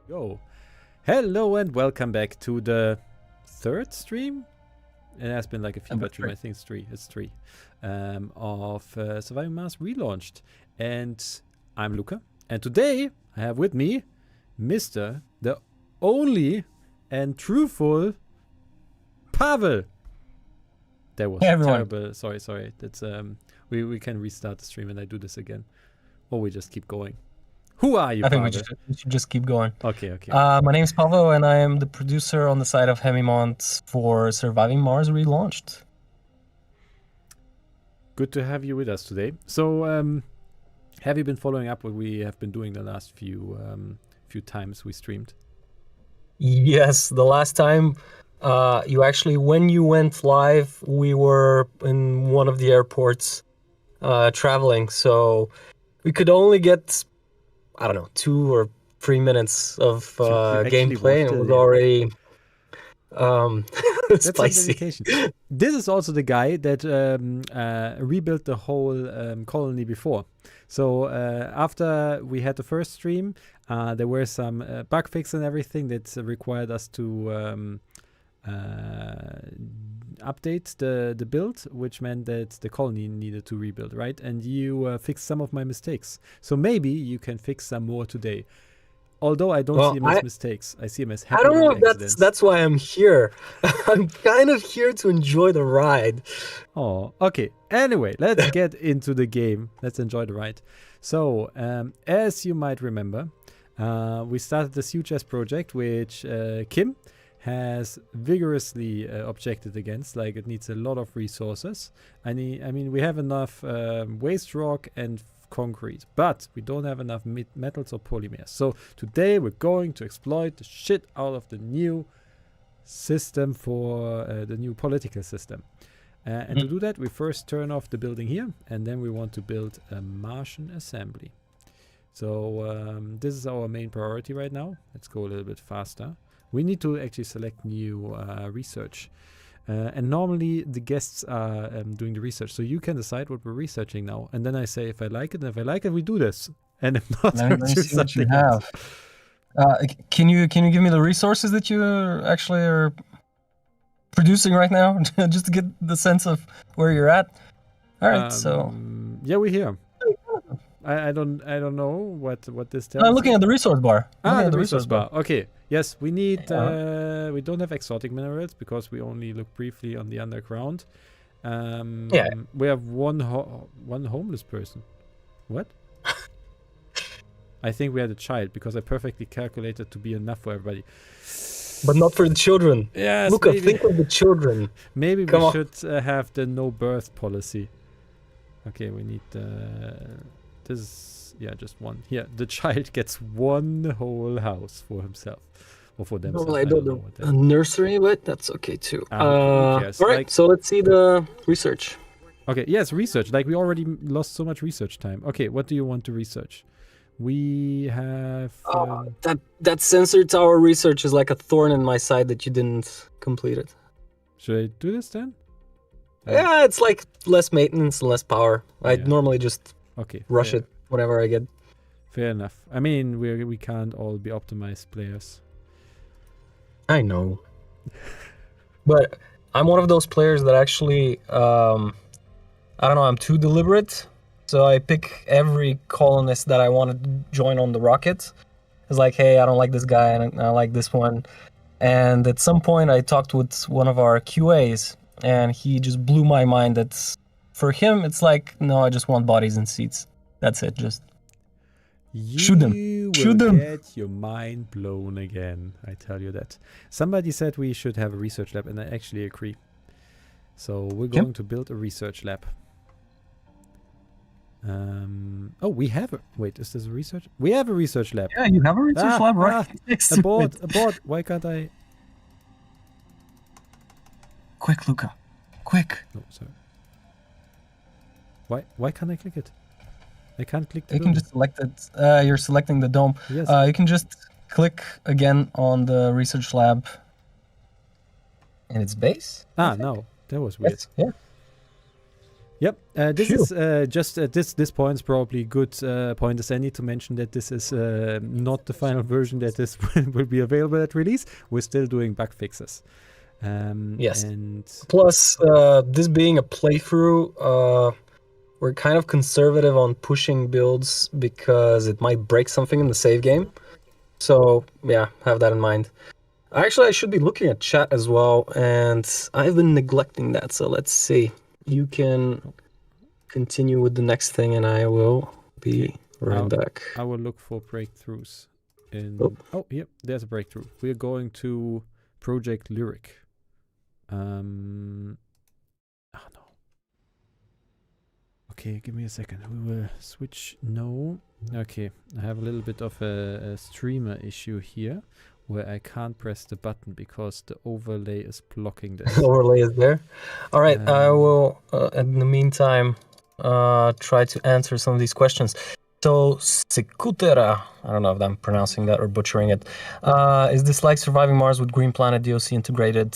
Go. Hello and welcome back to the third stream. It has been like a few, but I think it's three. It's three of Surviving Mars Relaunched, and I'm Luca. And today I have with me Mr. the only and truthful Pavel. That was terrible. Sorry. That's we can restart the stream and I do this again, or we just keep going. Who are you, I think Pavel? we should just keep going. Okay. My name's Pavel, and I am the producer on the side of Hemimont for Surviving Mars Relaunched. Good to have you with us today. So, have you been following up what we have been doing the last few times we streamed? Yes, the last time when you went live, we were in one of the airports traveling, so we could only get, 2 or 3 minutes of gameplay, and it was already spicy. This is also the guy that rebuilt the whole colony before. So after we had the first stream, there were some bug fixes and everything that required us to update the build, which meant that the colony needed to rebuild, right? And you fixed some of my mistakes. So maybe you can fix some more today. Although I don't see him as mistakes. I see him as happy accidents. I don't know if that's why I'm here. I'm kind of here to enjoy the ride. Oh, okay. Anyway, let's get into the game. Let's enjoy the ride. So, as you might remember, we started this huge-ass project, which Kim has vigorously objected against. Like, it needs a lot of resources. I mean, we have enough waste rock and concrete, but we don't have enough metals or polymers. So today we're going to exploit the shit out of the new system for the new political system. And to do that, we first turn off the building here, and then we want to build a Martian assembly. So this is our main priority right now. Let's go a little bit faster. We need to actually select new research. And normally the guests are doing the research, so you can decide what we're researching now. And then I say if I like it, and if I like it, we do this. And if not, let me see what you have. Can you give me the resources that you actually are producing right now, just to get the sense of where you're at? All right, so yeah, we're here. I don't know what this tells. I'm looking at the resource bar. The resource bar. Okay. Yes, we need. We don't have exotic minerals because we only look briefly on the underground. We have one homeless person. What? I think we had a child because I perfectly calculated to be enough for everybody. But not for the children. Yes. Luca, think of the children. Maybe we should have the no birth policy. Okay, we need this is, just one. Here, the child gets one whole house for himself. Or for themselves. Well, I don't know. A nursery, but that's okay too. All right, so let's see the research. Okay, yes, research. Like, we already lost so much research time. Okay, what do you want to research? We have... that sensor tower research is like a thorn in my side that you didn't complete it. Should I do this then? Yeah, it's like less maintenance and less power. I normally just rush it whenever I get. Fair enough. I mean, we can't all be optimized players. I know. But I'm one of those players that actually, I'm too deliberate. So I pick every colonist that I want to join on the rocket. It's like, hey, I don't like this guy, and I like this one. And at some point I talked with one of our QAs, and he just blew my mind that for him, it's like, no, I just want bodies and seats. That's it, just shoot them. Shoot them. Get your mind blown again, I tell you that. Somebody said we should have a research lab, and I actually agree. So we're going to build a research lab. We have a... Wait, is this a research? We have a research lab. Yeah, you have a research lab, right? Abort. Why can't I... Quick, Luca. Quick. No, sorry. Why can't I click it? I can't click the You can just select it. You're selecting the dome. Yes. You can just click again on the research lab in its base. No. That was weird. Yes, Yep. This Phew. is just at this point is probably good point as any to mention that this is not the final version that this will be available at release. We're still doing bug fixes. Yes. And Plus, this being a playthrough, we're kind of conservative on pushing builds because it might break something in the save game. So yeah, have that in mind. Actually, I should be looking at chat as well, and I've been neglecting that. So let's see. You can continue with the next thing, and I will be right back. I will look for breakthroughs. Yep, there's a breakthrough. We're going to Project Lyric. Oh no. Okay, give me a second. We will switch. No. Okay, I have a little bit of a streamer issue here where I can't press the button because the overlay is blocking this. Overlay is there. All right, I will, in the meantime, try to answer some of these questions. So, Sekutera, I don't know if I'm pronouncing that or butchering it. Is this like Surviving Mars with Green Planet DLC integrated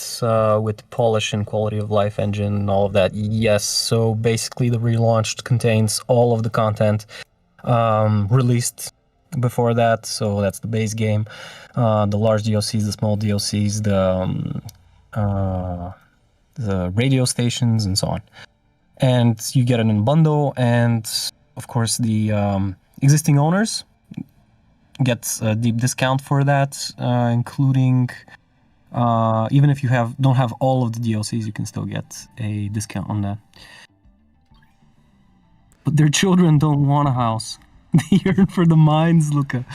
with polish and quality of life engine and all of that? Yes, so basically the Relaunched contains all of the content released before that, so that's the base game, the large DLCs, the small DLCs, the radio stations, and so on. And you get it in a bundle, and of course the existing owners get a deep discount for that, including even if you don't have all of the DLCs, you can still get a discount on that. But their children don't want a house. They yearn for the mines, Luca.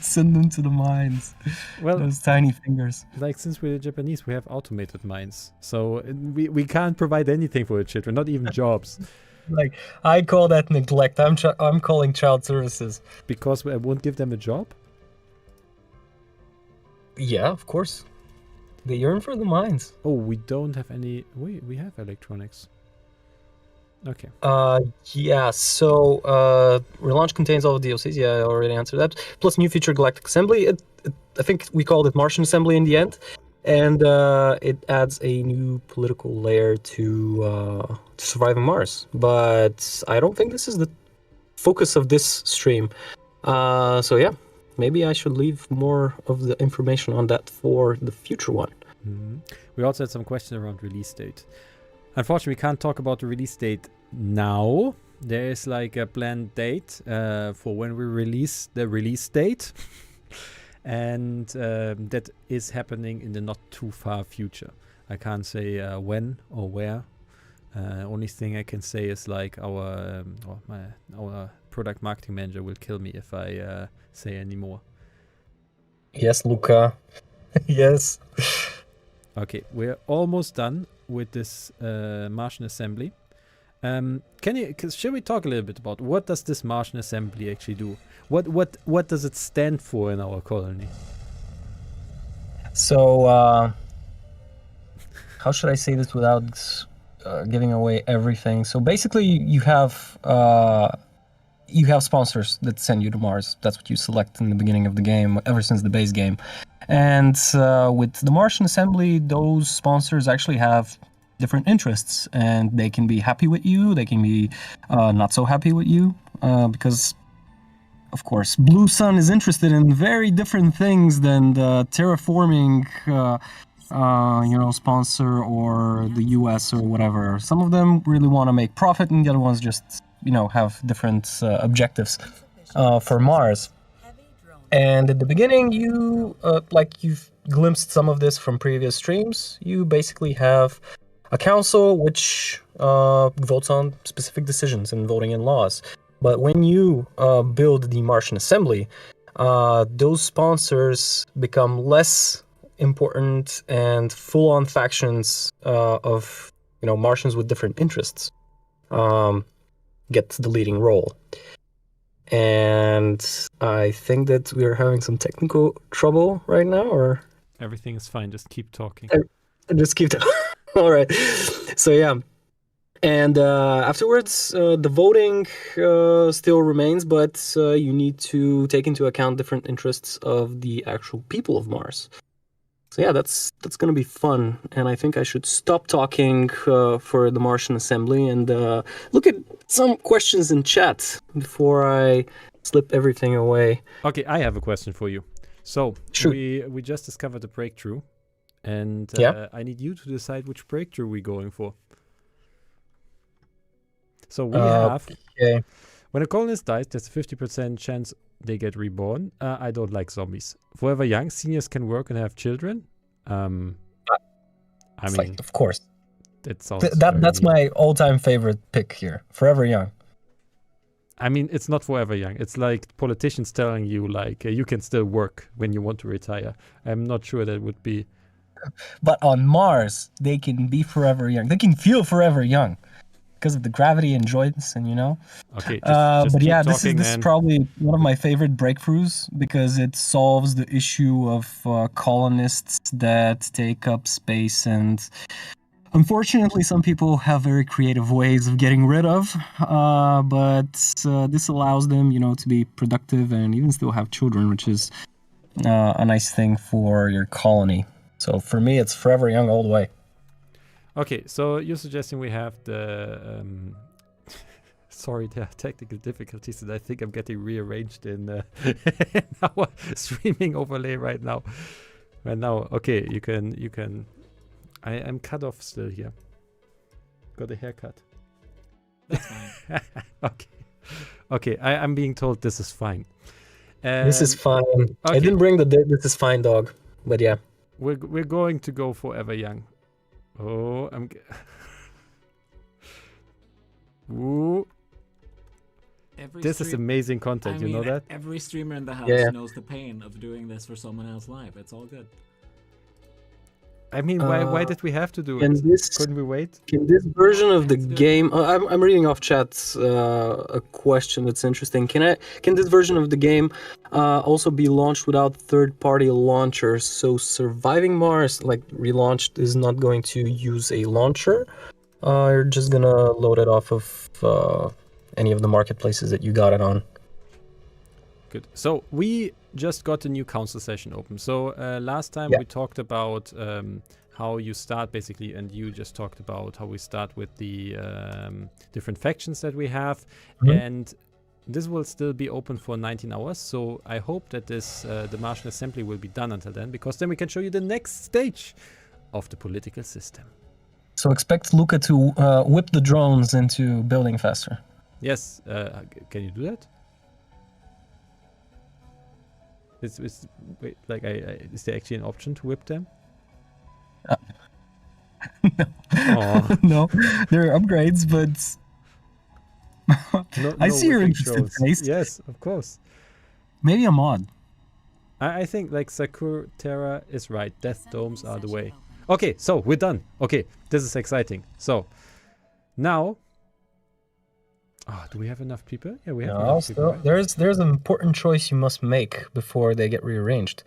Send them to the mines. Well, those tiny fingers. Like, since we're Japanese, we have automated mines, so we can't provide anything for the children, not even jobs. Like, I call that neglect. I'm calling child services. Because I won't give them a job? Yeah, of course. They yearn for the mines. Oh, we don't have any. We have electronics. Okay. Yeah, so Relaunch contains all the DLCs. Yeah, I already answered that. Plus new feature Galactic Assembly. I think we called it Martian Assembly in the end. And it adds a new political layer to Surviving Mars. But I don't think this is the focus of this stream. So yeah, maybe I should leave more of the information on that for the future one. Mm-hmm. We also had some questions around release date. Unfortunately, we can't talk about the release date now. There is like a planned date for when we release the release date. And that is happening in the not too far future. I can't say when or where. Only thing I can say is like our product marketing manager will kill me if I say any more. Yes, Luca. Yes. Okay, we're almost done with this Martian assembly. Shall we talk a little bit about what does this Martian assembly actually do? What does it stand for in our colony? So, how should I say this without giving away everything? So basically, you have sponsors that send you to Mars. That's what you select in the beginning of the game, ever since the base game. And with the Martian assembly, those sponsors actually have different interests, and they can be happy with you, they can be not so happy with you, because of course Blue Sun is interested in very different things than the terraforming sponsor or the US or whatever. Some of them really want to make profit, and the other ones just have different objectives for Mars. And at the beginning, you've glimpsed some of this from previous streams, you basically have a council which votes on specific decisions and voting in laws. But when you build the Martian assembly, those sponsors become less important, and full-on factions of Martians with different interests get the leading role. And I think that we're having some technical trouble right now, or everything is fine. Just keep talking. Just keep talking. All right. So yeah. And afterwards, the voting still remains, but you need to take into account different interests of the actual people of Mars. So yeah, that's gonna be fun, and I think I should stop talking for the Martian assembly and look at some questions in chat before I slip everything away. Okay, I have a question for you. So Shoot. we just discovered a breakthrough, and Yeah. I need you to decide which breakthrough we're going for. So we have, Okay. when a colonist dies, there's a 50% chance they get reborn. I don't like zombies. Forever young, seniors can work and have children. I mean, Like, of course. that sounds That's very my all-time favorite pick here. Forever young. I mean, it's not forever young. It's like politicians telling you, like, you can still work when you want to retire. I'm not sure that would be. But on Mars, they can be forever young. They can feel forever young because of the gravity and joints, and Okay, just but keep yeah, talking, this is probably one of my favorite breakthroughs because it solves the issue of colonists that take up space, and unfortunately, some people have very creative ways of getting rid of. But this allows them, to be productive and even still have children, which is a nice thing for your colony. So for me, it's forever young all the way. Okay, so you're suggesting we have the. Sorry, there are technical difficulties, and I think I'm getting rearranged in, in our streaming overlay right now. Right now, okay, you can. I'm cut off still here. Got a haircut. That's fine. Okay. I'm being told this is fine. This is fine. Okay. I didn't bring the this is fine dog, but yeah. We're going to go forever young. Oh, Ooh. This is amazing content, you know that? Every streamer in the house knows the pain of doing this for someone else live. It's all good. I mean, why did we have to do it? Couldn't we wait? Can this version of the game? I'm reading off chat a question that's interesting. Can this version of the game also be launched without third-party launchers? So surviving Mars, like Relaunched, is not going to use a launcher. You're just gonna load it off of any of the marketplaces that you got it on. Good. So we just got a new council session open. So last time we talked about how you start basically, and you just talked about how we start with the different factions that we have. And this will still be open for 19 hours. So I hope that the Martian assembly will be done until then, because then we can show you the next stage of the political system. So expect Luca to whip the drones into building faster. Yes. Can you do that? Wait, like, is there actually an option to whip them? No. No, there are upgrades, but I see your interested face. Yes, of course. Maybe a mod. I think like Sakura Terra is right. Death domes are the way. Okay, so we're done. Okay, this is exciting. So now. Oh, do we have enough people? Yeah, we have enough people. Right? There's an important choice you must make before they get rearranged.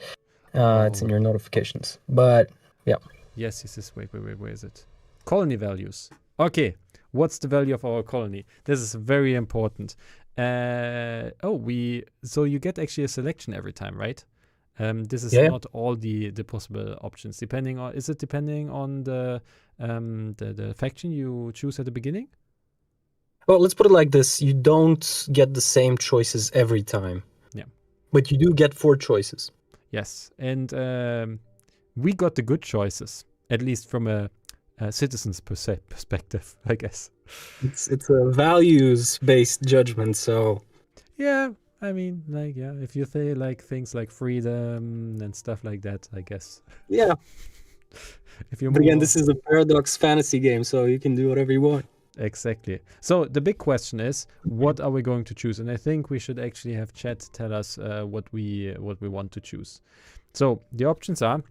It's in your notifications. But yeah. Yes. Wait, where is it? Colony values. Okay, what's the value of our colony? This is very important. So you get actually a selection every time, right? This is not all the possible options. Depending on the faction you choose at the beginning? Well, let's put it like this. You don't get the same choices every time. Yeah. But you do get 4 choices. Yes. And we got the good choices, at least from a citizen's perspective, I guess. It's a values-based judgment, so... Yeah, I mean, like, if you say, like, things like freedom and stuff like that, I guess. Yeah. But again, this is a paradox fantasy game, so you can do whatever you want. Exactly. So the big question is, what are we going to choose? And I think we should actually have chat tell us what we want to choose. So the options are,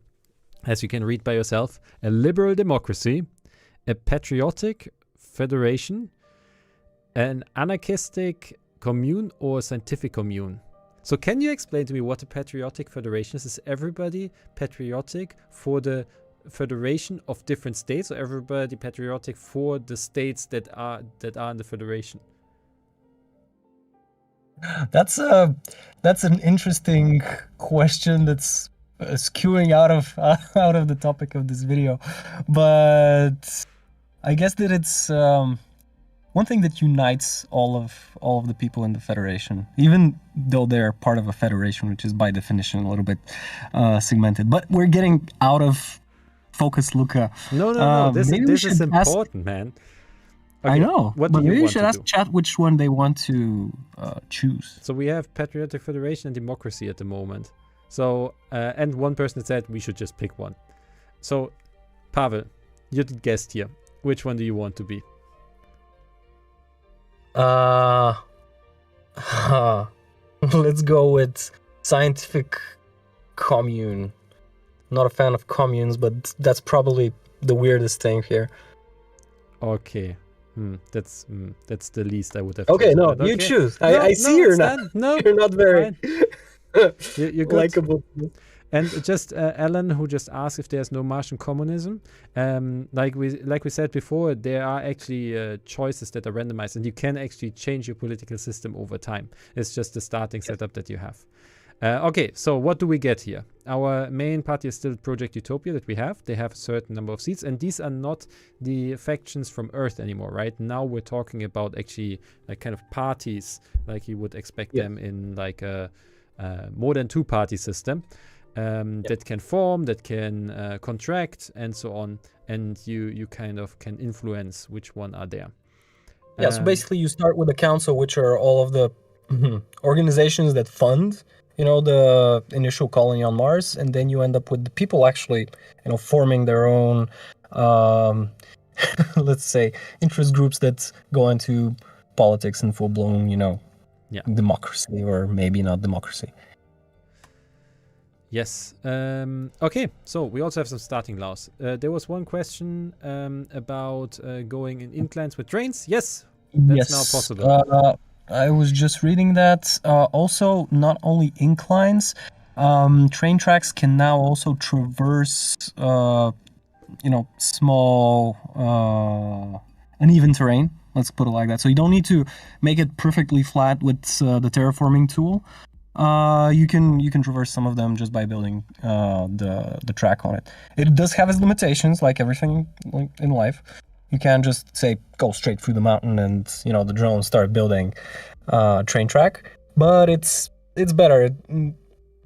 as you can read by yourself, a liberal democracy, a patriotic federation, an anarchistic commune, or a scientific commune. So can you explain to me what a patriotic federation is? Is everybody patriotic for the federation of different states, or everybody patriotic for the states that are in the federation? That's an interesting question. That's skewing out of out of the topic of this video, but I guess that it's one thing that unites all of the people in the federation, even though they're part of a federation, which is by definition a little bit segmented. But we're getting out of focus, Luca. No. This is ask, important, man. I know, what but do you maybe we want should to ask do? chat which one they want to choose. So we have Patriotic Federation and Democracy at the moment. So, and one person said we should just pick one. So, Pavel, you're the guest here. Which one do you want to be? Let's go with scientific commune. Not a fan of communes, but that's probably the weirdest thing here. Okay. That's the least I would have. Okay, chosen, no, but you okay. choose. I see you're not. No, you're not very you're good. likable. And just Alan, who just asked if there's no Martian communism. Like we said before, there are actually choices that are randomized, and you can actually change your political system over time. It's just the starting setup that you have. Okay, so what do we get here? Our main party is still Project Utopia that we have. They have a certain number of seats, and these are not the factions from Earth anymore, right? Now we're talking about actually like kind of parties, like you would expect them in like a more than two-party system. That can form, that can contract, and so on, and you kind of can influence which one are there. Yeah, so basically you start with the council, which are all of the organizations that fund, the initial colony on Mars, and then you end up with the people actually, forming their own, let's say, interest groups that go into politics and full-blown, democracy, or maybe not democracy. Yes. Okay, so we also have some starting laws. There was one question about going in inclines with trains. Yes, that's now possible. I was just reading that. Also, not only inclines, train tracks can now also traverse, small, uneven terrain. Let's put it like that. So you don't need to make it perfectly flat with the terraforming tool. You can traverse some of them just by building the track on it. It does have its limitations, like everything in life. You can't just say go straight through the mountain and the drones start building train track. But it's better.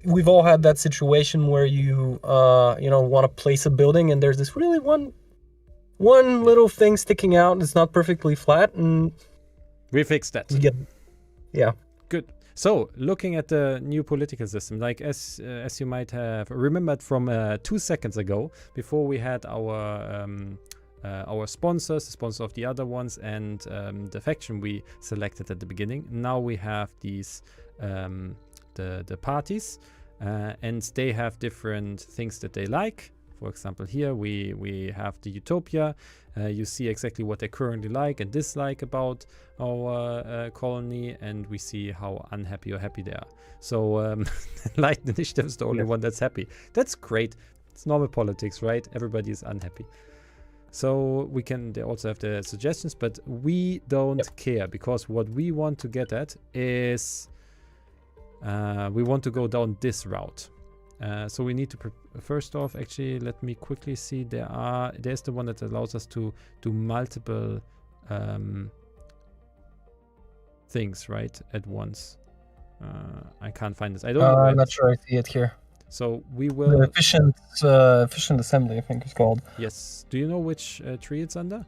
We've all had that situation where you want to place a building and there's this really one little thing sticking out and it's not perfectly flat, and we fixed that. Yeah. Good. So, looking at the new political system, like as you might have remembered from 2 seconds ago, before we had our sponsors, the sponsor of the other ones, and the faction we selected at the beginning. Now we have these the parties, and they have different things that they like. For example, here we have the Utopia. You see exactly what they currently like and dislike about our colony, and we see how unhappy or happy they are. So, Light Initiative is the only one that's happy. That's great. It's normal politics, right? Everybody is unhappy. So they also have the suggestions, but we don't care, because what we want to get at is we want to go down this route. So we need to first off, actually, let me quickly see. There's the one that allows us to do multiple things right at once. I can't find this. I don't know. I'm not sure I see it here. So we will. The efficient assembly, I think it's called. Yes. Do you know which tree it's under?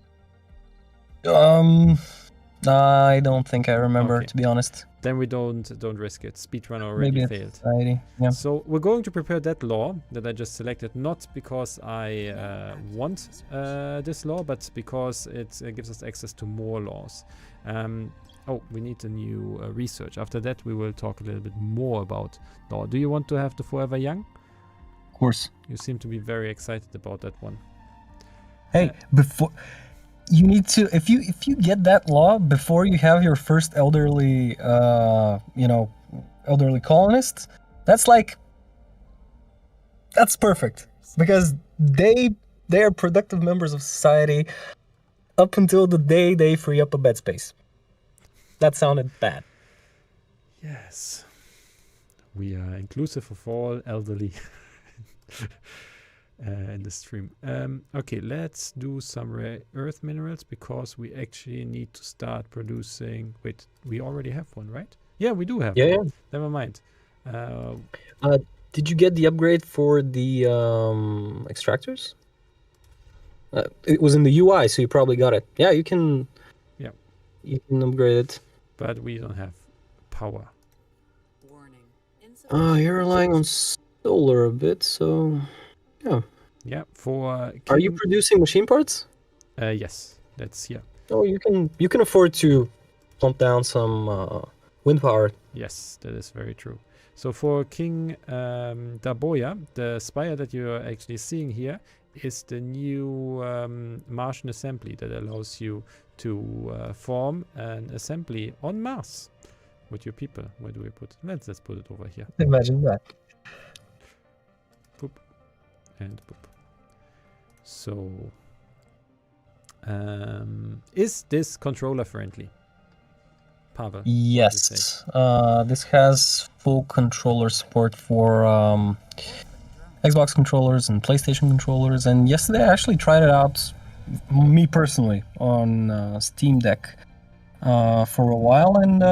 I don't think I remember, to be honest. Then we don't risk it. Speedrun already failed. Society. Yeah. So we're going to prepare that law that I just selected, not because I want this law, but because it gives us access to more laws. We need a new research. After that, we will talk a little bit more about law. Do you want to have the Forever Young? Of course. You seem to be very excited about that one. Hey, before... You need to, if you get that law before you have your first elderly colonists, that's perfect, because they are productive members of society up until the day they free up a bed space. That sounded bad. Yes, we are inclusive of all elderly in the stream. Okay, let's do some rare earth minerals because we actually need to start producing. Wait, we already have one, right? Yeah, we do have Yeah, one. yeah. Never mind. Did you get the upgrade for the extractors? It was in the UI, so you probably got it. Yeah, you can. Yeah. You can upgrade it. But we don't have power. You're relying on solar a bit, so yeah. Yeah, for Are you producing machine parts? Yes, that's here. Oh, you can afford to pump down some wind power. Yes, that is very true. So for King Daboya, the spire that you're actually seeing here is the new Martian assembly that allows you to form an assembly on Mars with your people. Where do we put it? Let's put it over here. Imagine that. Boop. And boop. So, is this controller friendly? Pavel? Yes. This has full controller support for Xbox controllers and PlayStation controllers. And yesterday I actually tried it out, me personally, on Steam Deck for a while. And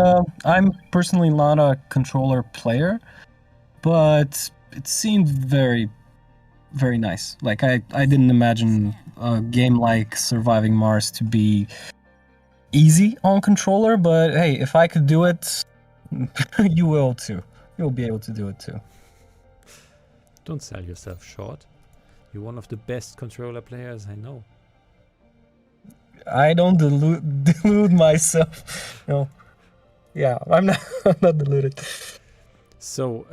I'm personally not a controller player, but it seemed very, very nice. Like I didn't imagine a game like Surviving Mars to be easy on controller, but hey, if I could do it, you will too. You'll be able to do it too. Don't sell yourself short. You're one of the best controller players I know. I don't delude myself. No. Yeah, I'm not deluded. So,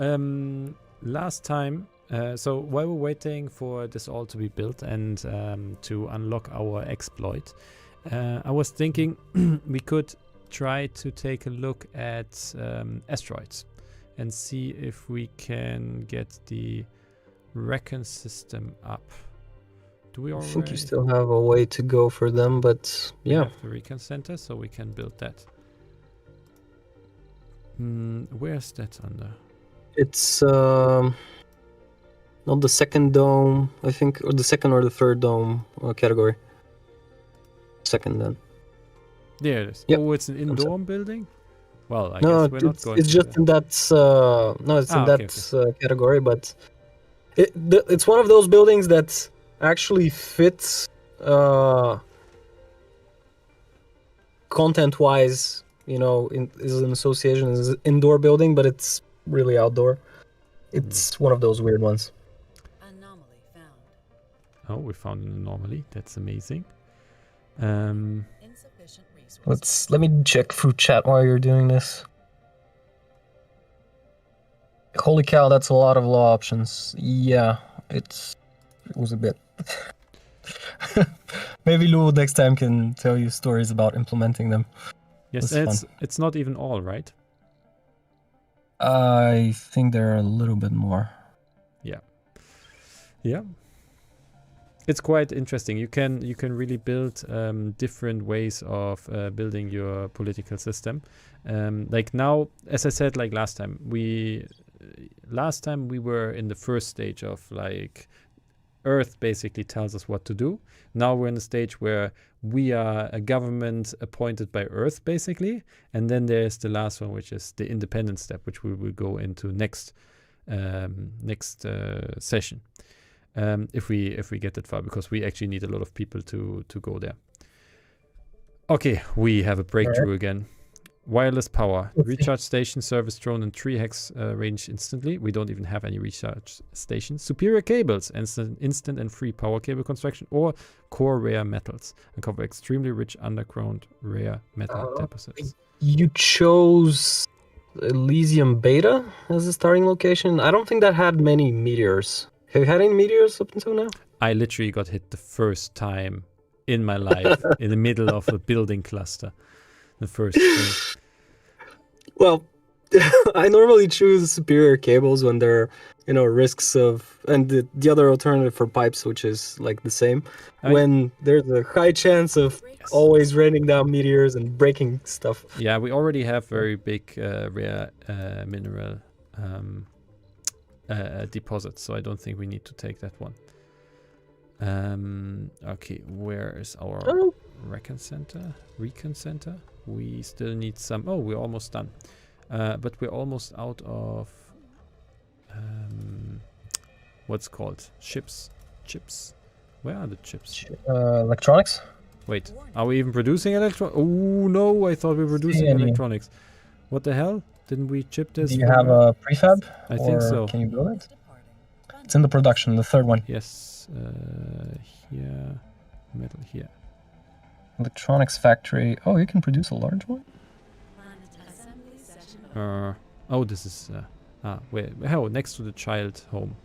last time, so while we're waiting for this all to be built and to unlock our exploit, I was thinking we could try to take a look at asteroids and see if we can get the Reckon system up. Do we already? I think you still have a way to go for them, but yeah. We have the Recon Center, so we can build that. Where's that under? It's not the second dome, I think, or the second or the third dome category. Second then. There it is. Yep. Oh, it's an indoor building? Well, I No, guess we're not going it's to... just in that no, it's in okay, that category, but it's one of those buildings that actually fits content-wise, you know, is an association, is an indoor building, but it's really outdoor. It's one of those weird ones. Anomaly found. Oh, we found an anomaly. That's amazing. Insufficient resources. Let me check through chat while you're doing this. Holy cow, that's a lot of law options. Yeah, it was a bit. Maybe Lou next time can tell you stories about implementing them. Yes, it's not even all, right? I think there are a little bit more. Yeah. It's quite interesting. You can really build different ways of building your political system. Like now, as I said, like last time we were in the first stage of like Earth basically tells us what to do. Now we're in a stage where we are a government appointed by Earth basically, and then there's the last one, which is the independent step, which we will go into next session. If we get that far, because we actually need a lot of people to go there. Okay, we have a breakthrough again. Wireless power, recharge station, service drone, and 3 hex range instantly. We don't even have any recharge stations. Superior cables, instant and free power cable construction, or core rare metals, and cover extremely rich underground rare metal deposits. You chose Elysium Beta as a starting location. I don't think that had many meteors. Have you had any meteors up until now? I literally got hit the first time in my life in the middle of a building cluster. The first thing. Well, I normally choose superior cables when there are, you know, risks of, and the other alternative for pipes, which is like the same, when there's a high chance of always raining down meteors and breaking stuff. Yeah, we already have very big rare mineral deposit, so I don't think we need to take that one. Okay, where is our recon center? We still need some. Oh, we're almost done. But we're almost out of what's called chips. Where are the chips? Electronics. Wait, are we even producing electronics? Oh no, I thought we were producing electronics. What the hell? Didn't we chip this? Do you have a prefab? I think so. Can you build it? It's in the production, the third one. Yes. Here. Metal here. Electronics factory. Oh, you can produce a large one? Oh, this is... wait. Oh, next to the child home.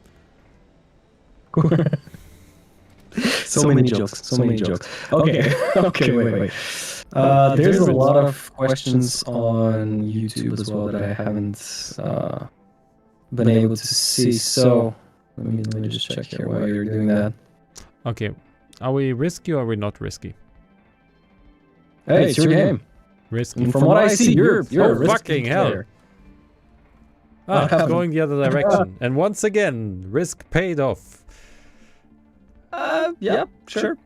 So many jokes. Okay. Okay, wait. There's a lot of questions on YouTube as well that I haven't been able to see. So let me just check here while you're doing that. Okay. Are we risky or are we not risky? Hey, it's your game. Risky. And from what I see, you're a fucking hell. Player. It's going the other direction. And once again, risk paid off. Yeah, sure.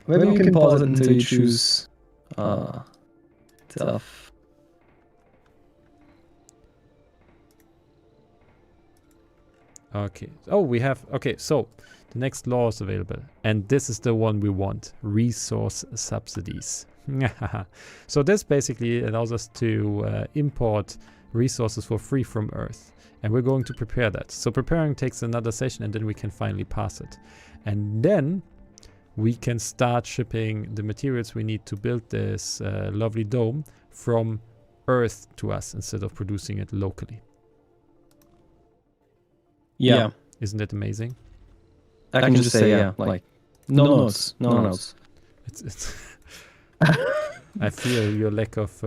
Maybe you can pause it until you choose tough. Okay. Oh, we have... Okay, so the next law is available. And this is the one we want. Resource subsidies. So this basically allows us to import resources for free from Earth. And we're going to prepare that. So preparing takes another session and then we can finally pass it. And then we can start shipping the materials we need to build this lovely dome from Earth to us instead of producing it locally. Yeah. Isn't that amazing? I can just say yeah, like no notes. It's I feel your lack of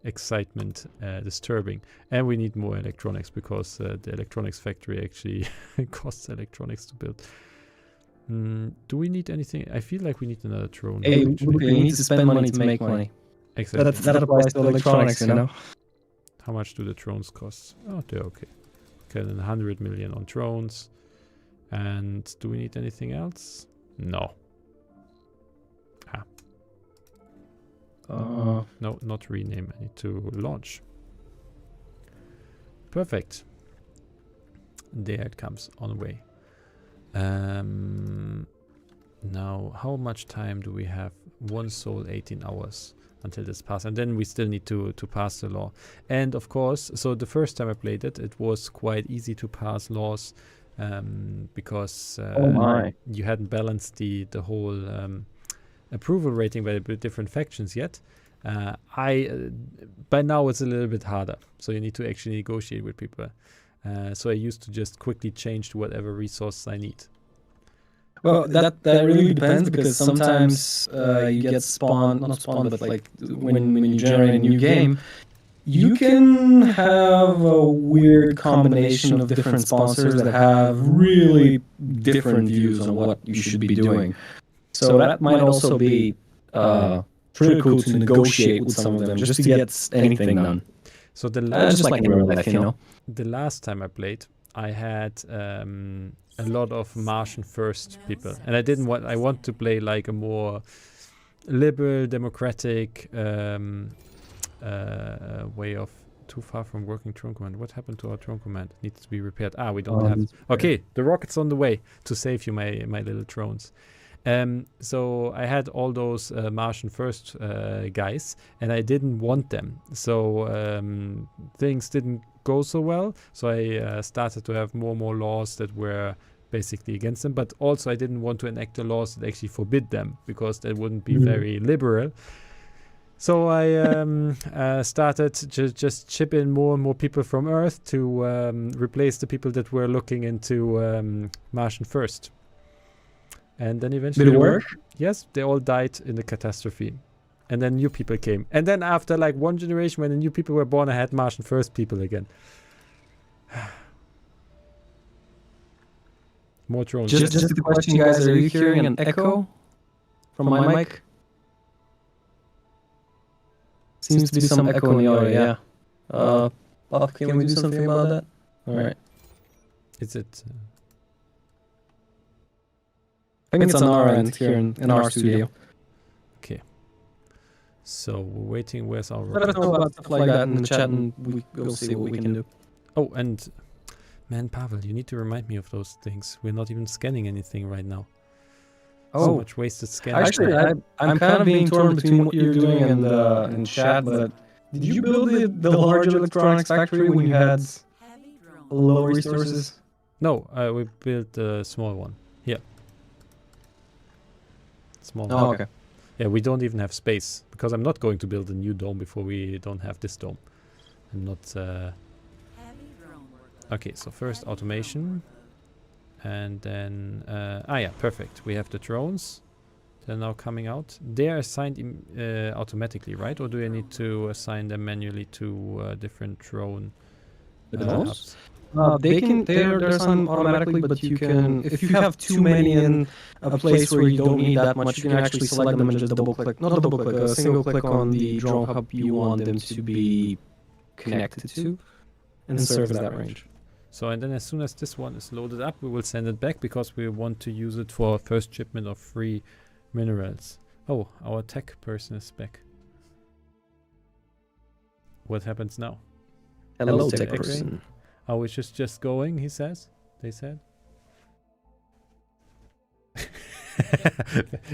excitement disturbing. And we need more electronics because the electronics factory actually costs electronics to build. Do we need anything? I feel like we need another drone. Hey, we need to spend money to make money. Exactly. That applies to electronics, you know? How much do the drones cost? Oh, they're okay. Okay, then 100 million on drones. And do we need anything else? No. No, not rename. I need to launch. Perfect. There it comes on the way. Now, how much time do we have? One soul, 18 hours until this passes. And then we still need to pass the law. And of course, so the first time I played it, it was quite easy to pass laws because you hadn't balanced the whole approval rating by the different factions yet. By now it's a little bit harder, so you need to actually negotiate with people. So I used to just quickly change to whatever resources I need. Well, that really depends because sometimes you get not spawned, but like when you generate a new game, you can have a weird combination of different sponsors that have really different views on what you should be doing. So that might also be critical to negotiate with some of them just to get anything done. So just like in real life, you know. The last time I played, I had a lot of Martian first people, and I want to play like a more liberal, democratic way of. Too far from working drone command. What happened to our drone command? Needs to be repaired. We don't have it. Okay, the rocket's on the way to save you, my little drones. So I had all those Martian first guys, and I didn't want them. So things didn't go so well. So I started to have more laws that were basically against them. But also I didn't want to enact the laws that actually forbid them because that wouldn't be very liberal. So I started to just chip in more and more people from Earth to replace the people that were looking into Martian first. And then eventually... Did it work? Yes, they all died in the catastrophe. And then new people came. And then after like one generation, when the new people were born, I had Martian first people again. More drones. Just a question, guys. Are you hearing an echo from my mic? Seems to be some echo in the audio, yeah. Bob, can we do something about that? All right. Is it? I think it's on our end here in our studio. Okay. So we're waiting. Where's our Let us rocket? know about stuff like that in the chat, and we'll see what we can do. Oh, and man, Pavel, you need to remind me of those things. We're not even scanning anything right now. So much wasted scanning. Actually, I'm kind of being torn between what you're doing and in chat, but did you build the large electronics factory when you had Heavy drone. low resources? No, we built a small one. Here. Small one. Oh, okay. Yeah, we don't even have space because I'm not going to build a new dome before we don't have this dome. I'm not. Heavy drone workload. Okay, so first Heavy automation, drone and then yeah, perfect. We have the drones. They're now coming out. They are assigned automatically, right? Or do I need to assign them manually to different drone hubs? They're assigned automatically, but you can, if you have too many in a place where you don't need that much, you can actually select them and just double click, not double click, a single click on the drone hub you want them to be connected to and serve that range. So, and then as soon as this one is loaded up, we will send it back because we want to use it for first shipment of free minerals. Oh, our tech person is back. What happens now? Hello, tech tech person. Are we just going, he says? They said?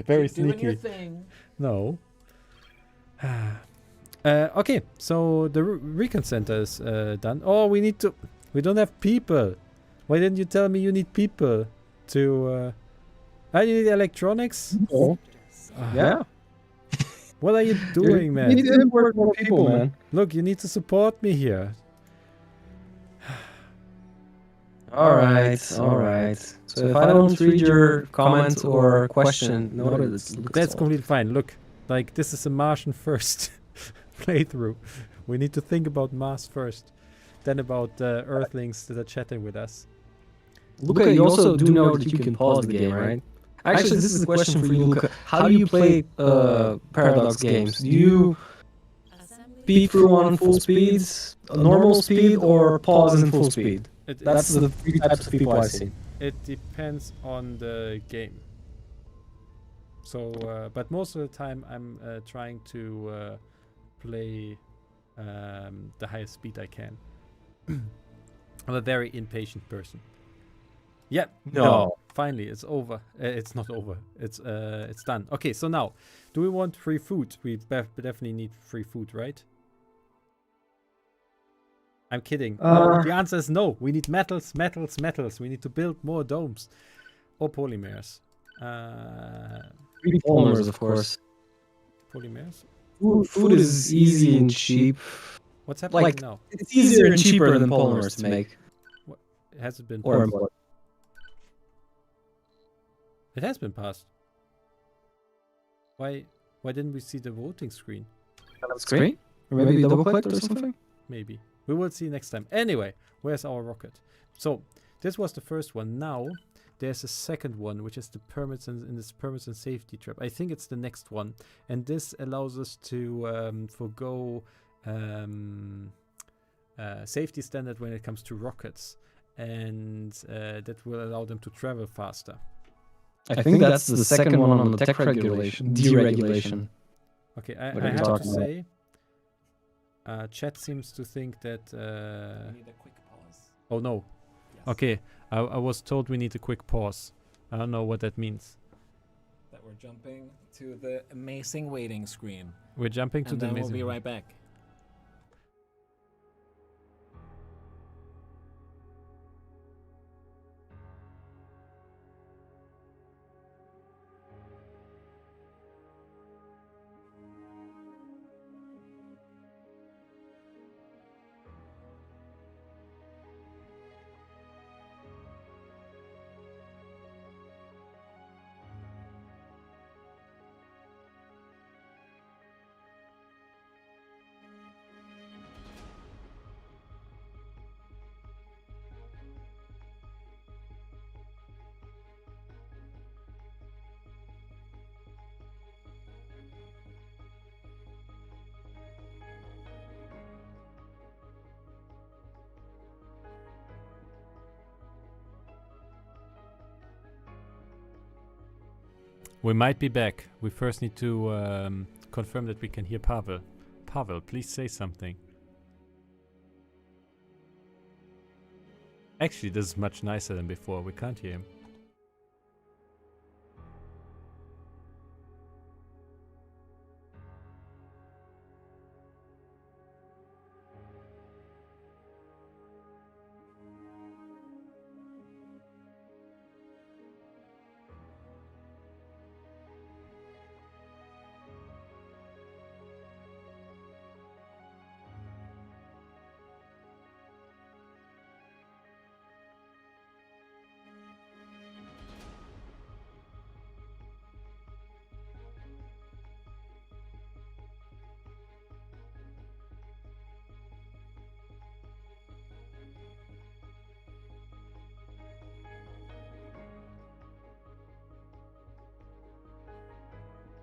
Very Keep doing your sneaky. thing. No. Okay, so the recon center is done. Oh, we need to... We don't have people. Why didn't you tell me you need people to... you need electronics? Oh, yeah. What are you doing, You man? need to import more people, man. Look, you need to support me here. Alright. So if I don't read your comment or question, noted. That's completely fine. Look, like this is a Martian first playthrough. We need to think about Mars first, then about Earthlings that are chatting with us. Luca, you also do know that you can pause the game, right? Actually, this is a question for you, Luca. How do you play Paradox games? Do you assembly speed through on full speed, normal speed, or pause in full speed? That's the three types of people I see. It depends on the game. So, but most of the time I'm trying to play the highest speed I can. I'm a very impatient person. Yeah. No. Finally, it's over. It's not over. It's done. Okay, so now, do we want free food? We definitely need free food, right? I'm kidding. No, the answer is no. We need metals. We need to build more domes or polymers. Polymers, of course. Polymers. Food is easy and cheap. What's happening Like, now? it's easier and cheaper than polymers to make. Has it been Or passed? import. It has been passed. Why didn't we see the voting screen? Screen? Or maybe double clicked or something? Maybe. We will see next time. Anyway, where's our rocket? So, this was the first one. Now, there's a second one, which is the permits and this permits and safety trap. I think it's the next one. And this allows us to forgo safety standard when it comes to rockets. And that will allow them to travel faster. I think that's the second one on the tech regulation, deregulation. Okay, I What are you have to talking about? say, chat seems to think that... We need a quick pause. oh no. Yes. Okay, I was told we need a quick pause. I don't know what that means. That we're jumping to the amazing waiting screen. We're jumping to And the then we'll amazing... be right back. We might be back. We first need to confirm that we can hear Pavel. Pavel, please say something. Actually, this is much nicer than before. We can't hear him.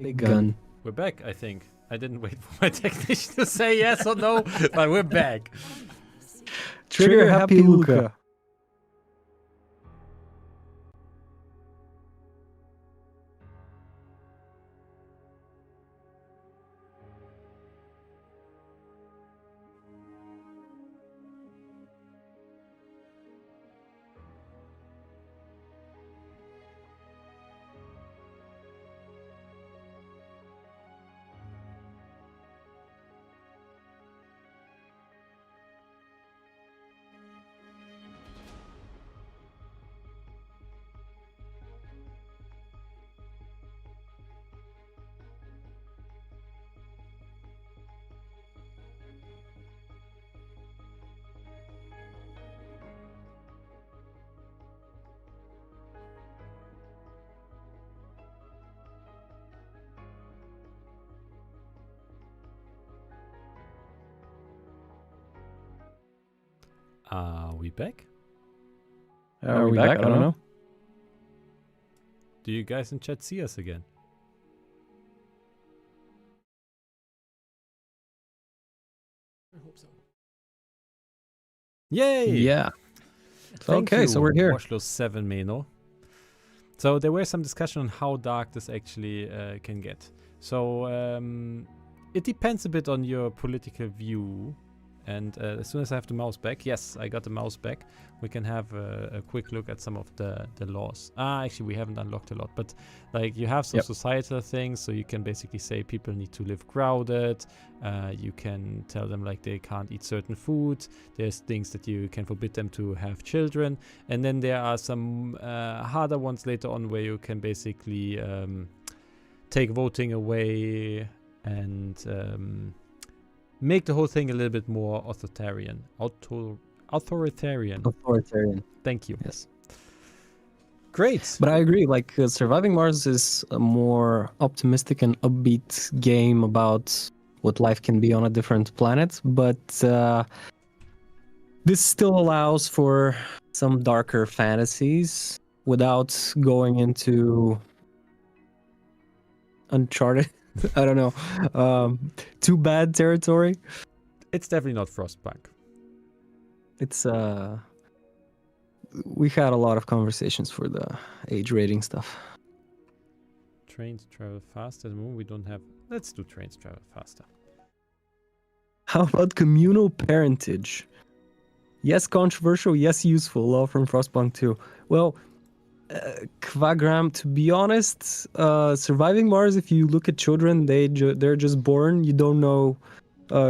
Big gun. We're back, I think. I didn't wait for my technician to say yes or no, but we're back. Trigger happy Luca. Are we back? Are we back? I don't know. Do you guys in chat see us again? I hope so. Yay! Yeah. Thank Okay, you, so we're here. Washlow 7 Meno. So there were some discussion on how dark this actually can get. So it depends a bit on your political view. And as soon as I have the mouse back, yes, I got the mouse back, we can have a quick look at some of the laws. Actually, we haven't unlocked a lot, but like you have some societal things, so you can basically say people need to live crowded. You can tell them like they can't eat certain food. There's things that you can forbid them to have children. And then there are some harder ones later on where you can basically take voting away and make the whole thing a little bit more authoritarian. Authoritarian. Thank you. Yes. Great. But I agree, like Surviving Mars is a more optimistic and upbeat game about what life can be on a different planet, but this still allows for some darker fantasies without going into Uncharted. I don't know. Too bad territory. It's definitely not Frostpunk. It's we had a lot of conversations for the age rating stuff. Trains travel faster. At the moment we don't have. Let's do trains travel faster. How about communal parentage? Yes, controversial. Yes, useful. Law from Frostpunk 2. Well, Quagram, to be honest, Surviving Mars, if you look at children, they're just born. You don't know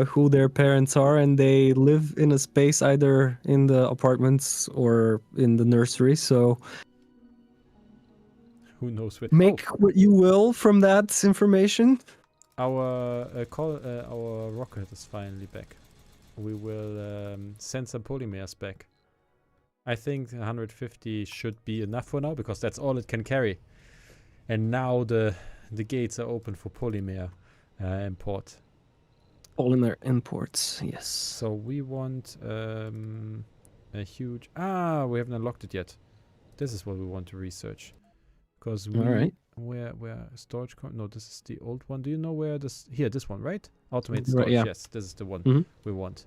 who their parents are, and they live in a space either in the apartments or in the nursery. So who knows what? Make what you will from that information. Our our rocket is finally back. We will send some polymers back. I think 150 should be enough for now because that's all it can carry. And now the gates are open for polymer import. Polymer imports, yes. So we want a huge... we haven't unlocked it yet. This is what we want to research. Because we... Alright. Where storage... No, this is the old one. Do you know where this... Here, this one, right? Automated storage, yeah. Yes. This is the one we want.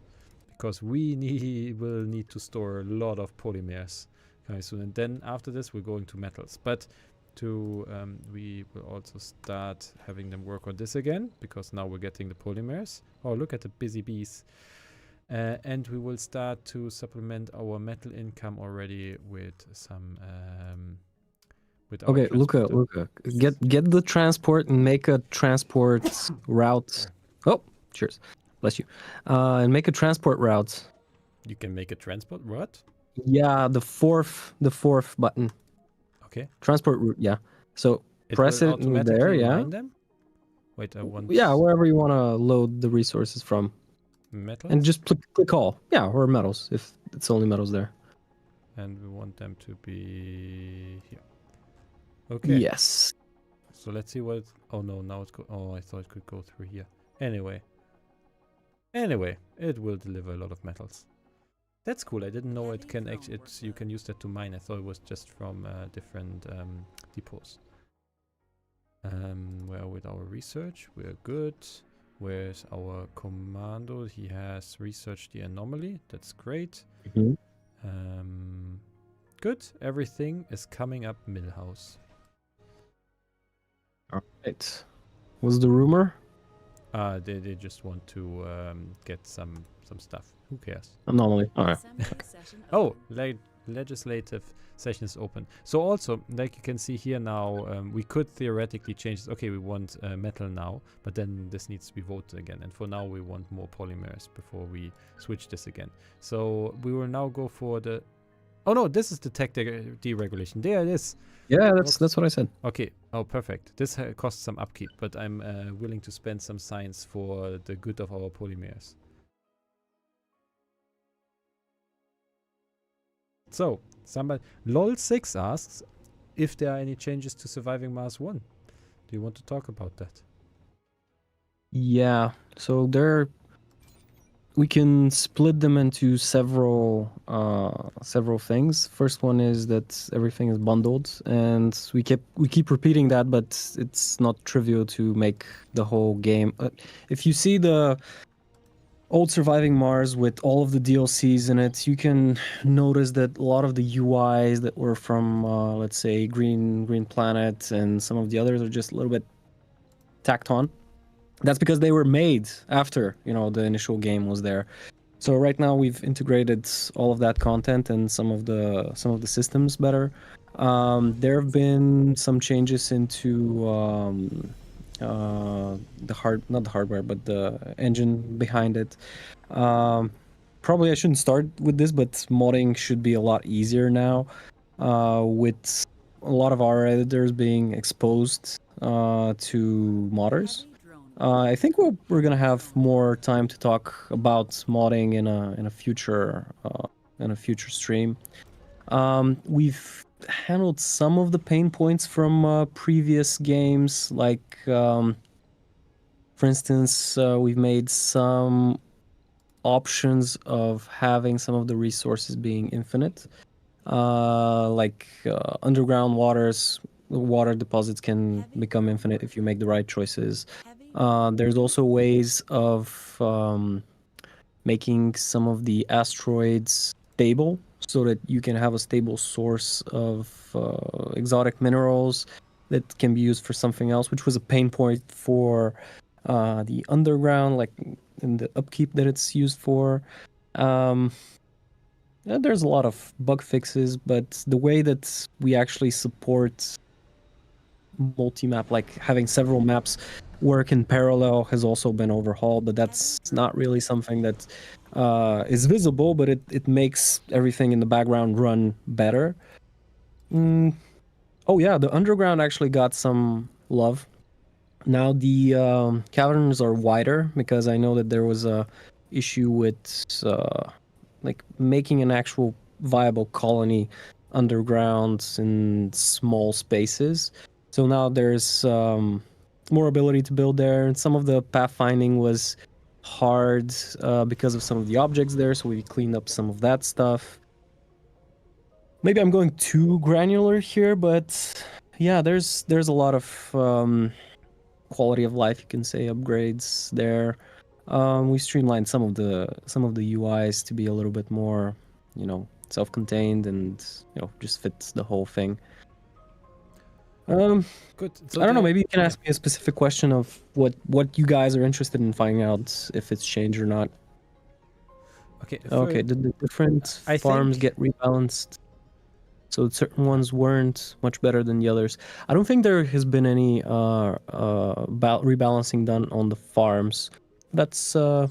Because we will need to store a lot of polymers very soon. And then after this, we're going to metals. But to we will also start having them work on this again, because now we're getting the polymers. Oh, look at the busy bees. And we will start to supplement our metal income already with some with our Okay, transporter. Luca, get the transport and make a transport route. Oh, cheers, bless you. And make a transport route. You can make a transport. What? Yeah, the fourth button. Okay. Transport route. Yeah. So press will it automatically there. Yeah. mine them. Wait, I want. Yeah, wherever you want to load the resources from, metals. and just click all. Yeah, or metals if it's only metals there. And we want them to be here. Okay. Yes. So let's see what. Oh no, now it's oh, I thought it could go through here. Anyway, it will deliver a lot of metals. That's cool. I didn't know it can actually. You can use that to mine. I thought it was just from different depots. Where with our research, we're good. Where's our commando? He has researched the anomaly. That's great. Good. Everything is coming up Millhouse. All right. What's the rumor? They just want to get some stuff. Who cares? Anomaly. All right. Assembly session Oh, open. legislative session is open. So also, like you can see here now, we could theoretically change this. Okay, we want metal now, but then this needs to be voted again. And for now, we want more polymers before we switch this again. So we will now go for the... Oh no, this is the tech deregulation. There it is. Yeah, that's what I said. Okay. Oh, perfect. This costs some upkeep, but I'm willing to spend some science for the good of our polymers. So, somebody LOL6 asks if there are any changes to Surviving Mars 1. Do you want to talk about that? Yeah. So we can split them into several things. First one is that everything is bundled, and we keep repeating that, but it's not trivial to make the whole game. If you see the old Surviving Mars with all of the DLCs in it, you can notice that a lot of the UIs that were from let's say Green Planet and some of the others are just a little bit tacked on. That's because they were made after, the initial game was there. So right now we've integrated all of that content and some of the systems better. There have been some changes into not the hardware, but the engine behind it. Probably I shouldn't start with this, but modding should be a lot easier now, with a lot of our editors being exposed to modders. Heavy drone I think we're gonna have more time to talk about modding in a future stream. We've handled some of the pain points from previous games, like for instance, we've made some options of having some of the resources being infinite, like underground water deposits can become infinite if you make the right choices. heavy There's also ways of making some of the asteroids stable, so that you can have a stable source of exotic minerals that can be used for something else, which was a pain point for the underground, like in the upkeep that it's used for. There's a lot of bug fixes, but the way that we actually support multi-map, like having several maps work in parallel, has also been overhauled, but that's not really something that is visible, but it makes everything in the background run better. Oh yeah, the underground actually got some love. Now the caverns are wider, because I know that there was a issue with like making an actual viable colony underground in small spaces. So now there's more ability to build there, and some of the pathfinding was hard because of some of the objects there, so we cleaned up some of that stuff. Maybe I'm going too granular here, but yeah, there's a lot of quality of life, you can say, upgrades there. We streamlined some of the UIs to be a little bit more, self-contained, and just fits the whole thing. Good. So I don't know. the- Maybe you can yeah. ask me a specific question of what you guys are interested in finding out if it's changed or not. Okay. Okay, did the different I farms think- get rebalanced? So certain ones weren't much better than the others. I don't think there has been any rebalancing done on the farms. That's Sector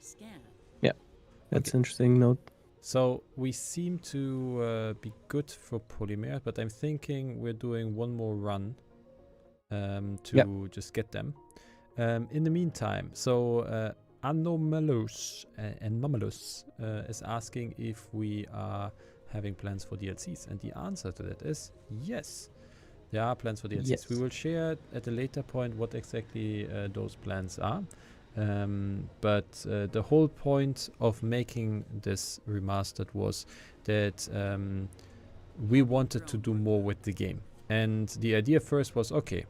scan. that's Okay. interesting note. So we seem to be good for polymer, but I'm thinking we're doing one more run to just get them. In the meantime, so Anomalous is asking if we are having plans for DLCs, and the answer to that is yes. There are plans for DLCs. Yes. We will share at a later point what exactly those plans are. But the whole point of making this remastered was that we wanted to do more with the game. And the idea first was, okay,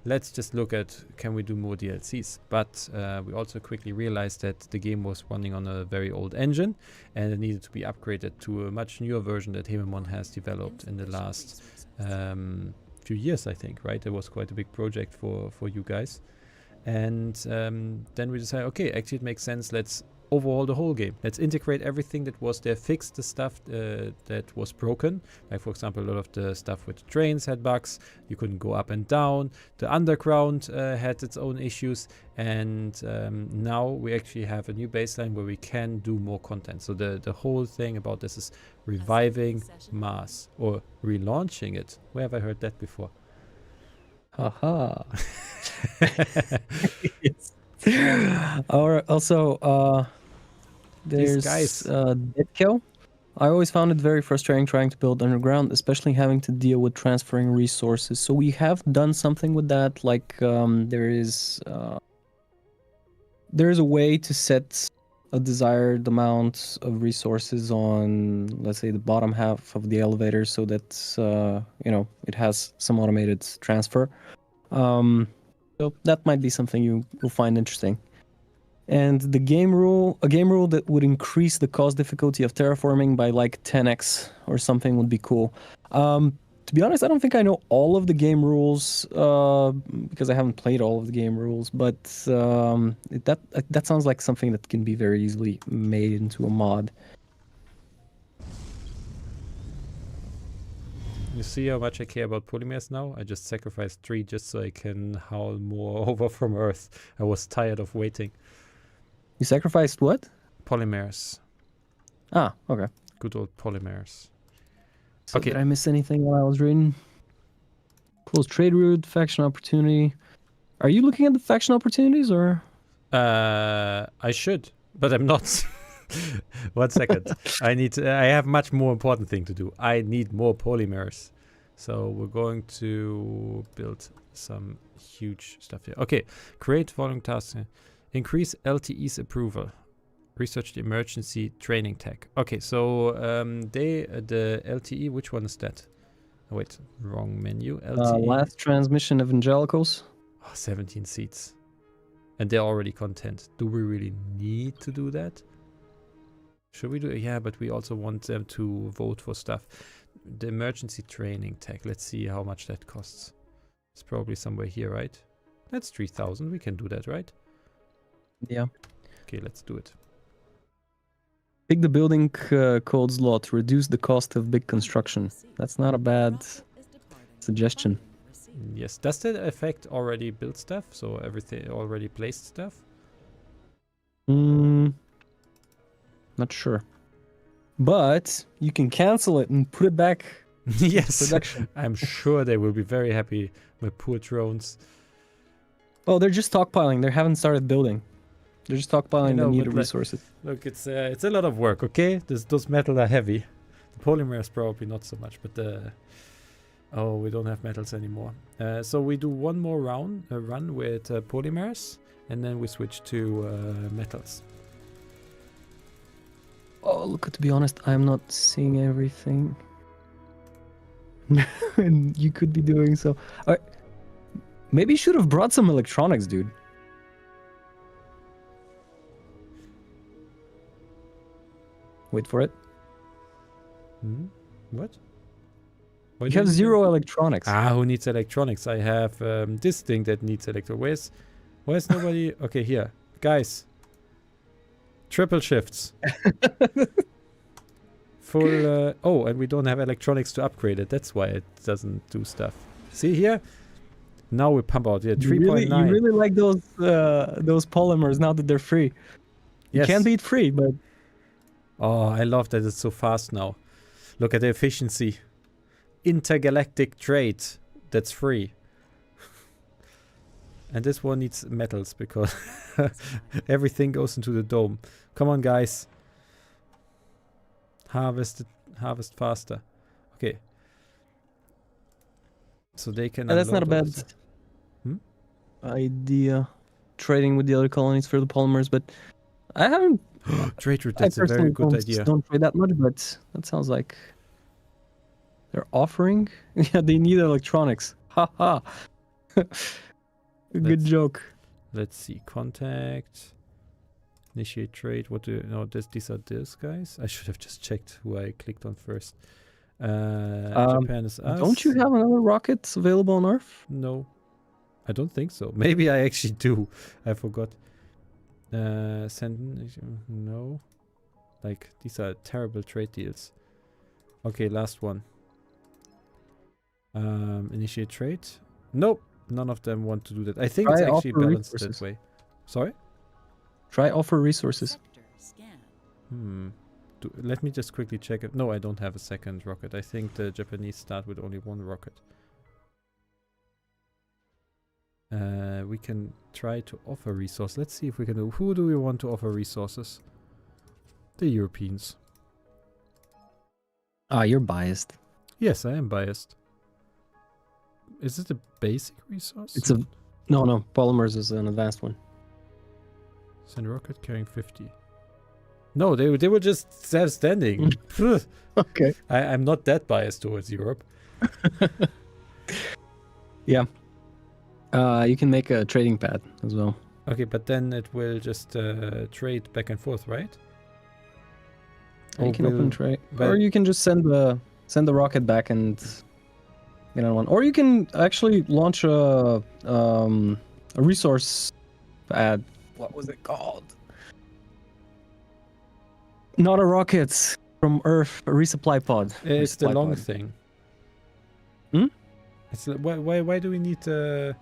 let's just look at can we do more DLCs. But we also quickly realized that the game was running on a very old engine and it needed to be upgraded to a much newer version that Hememon has developed in the last few years, I think, right? It was quite a big project for you guys. And then we decided, okay, actually it makes sense. Let's overhaul the whole game. Let's integrate everything that was there, fix the stuff that was broken. Like, for example, a lot of the stuff with the trains had bugs. You couldn't go up and down. The underground had its own issues. And now we actually have a new baseline where we can do more content. So the whole thing about this is reviving Mars or relaunching it. Where have I heard that before? Haha. Or also, there's guys. Ditko. I always found it very frustrating trying to build underground, especially having to deal with transferring resources. So we have done something with that. Like there is a way to set a desired amount of resources on, let's say, the bottom half of the elevator, so that it has some automated transfer. So that might be something you'll find interesting. And a game rule that would increase the cost difficulty of terraforming by like 10x or something would be cool. To be honest, I don't think I know all of the game rules because I haven't played all of the game rules. But that sounds like something that can be very easily made into a mod. You see how much I care about polymers now? I just sacrificed 3 just so I can haul more over from Earth. I was tired of waiting. You sacrificed what? Polymers. Ah, okay. Good old polymers. So Okay. did I miss anything while I was reading? Close trade route, faction opportunity. Are you looking at the faction opportunities or? I should, but I'm not. 1 second. I have much more important thing to do. I need more polymers. So we're going to build some huge stuff here. Okay. Create following tasks. Increase LTE's approval. Research the emergency training tech. Okay, so the LTE, which one is that? Oh, wait, wrong menu. LTE. Last transmission evangelicals. 17 seats. And they're already content. Do we really need to do that? Should we do it? Yeah, but we also want them to vote for stuff. The emergency training tech. Let's see how much that costs. It's probably somewhere here, right? That's 3,000. We can do that, right? Yeah. Okay, let's do it. Pick the building code slot. Reduce the cost of big construction. That's not a bad suggestion. Yes. Does that affect already built stuff? So everything already placed stuff? Not sure. But you can cancel it and put it back. Yes. Production. I'm sure they will be very happy. My poor drones. Oh, they're just stockpiling. They haven't started building. They're just stockpiling the needed resources. Look, it's a lot of work, okay? Those metal are heavy. The polymers probably not so much, but oh, we don't have metals anymore. So we do one more run with polymers, and then we switch to metals. Oh, look, to be honest, I'm not seeing everything. And you could be doing so. Maybe you should have brought some electronics, dude. Wait for it. What? Why You do have need 0 electronics. who needs electronics? I have this thing that needs Where's nobody? Okay, here. Guys. Triple shifts. Full, oh, and we don't have electronics to upgrade it. That's why it doesn't do stuff. See here? Now we pump out, yeah, 3.9. You really like those polymers now that they're free. You Yes. can't beat free, but Oh, I love that it's so fast now. Look at the efficiency. Intergalactic trade. That's free. And this one needs metals because everything goes into the dome. Come on, guys. Harvest faster. Okay. So they can. that's not a unload all bad this. idea. Trading with the other colonies for the polymers, but I haven't. Trade route. I That's a very personally good idea. don't trade that much, but that sounds like they're offering. Yeah, they need electronics. Ha ha. Good Let's- joke. Let's see. Contact. Initiate trade. What do you know? These are these guys. I should have just checked who I clicked on first. Japan is us. Don't you have another rocket available on Earth? No. I don't think so. Maybe I actually do. I forgot. Send. No. Like, these are terrible trade deals. Okay, last one. Initiate trade. Nope. None of them want to do that. I think it's Try actually offer balanced resources. that way. Sorry? Try offer resources. Sector scan. Let me just quickly check it. No, I don't have a second rocket. I think the Japanese start with only one rocket. We can try to offer resource. Let's see if we can do. Who do we want to offer resources? The Europeans. Ah, you're biased. Yes, I am biased. Is it a basic resource? It's a no. Polymers is an advanced one. Send rocket carrying 50. No, they were just standing. Pfft. Okay. I'm not that biased towards Europe. Yeah. You can make a trading pad as well. Okay, but then it will just trade back and forth, right? You Or can open will- trade, but- or you can just send the rocket back and get another one. Or you can actually launch a resource pad. What was it called? Not a rocket from Earth, a resupply pod. It's the Resupply long pod. thing. Hmm? It's why do we need a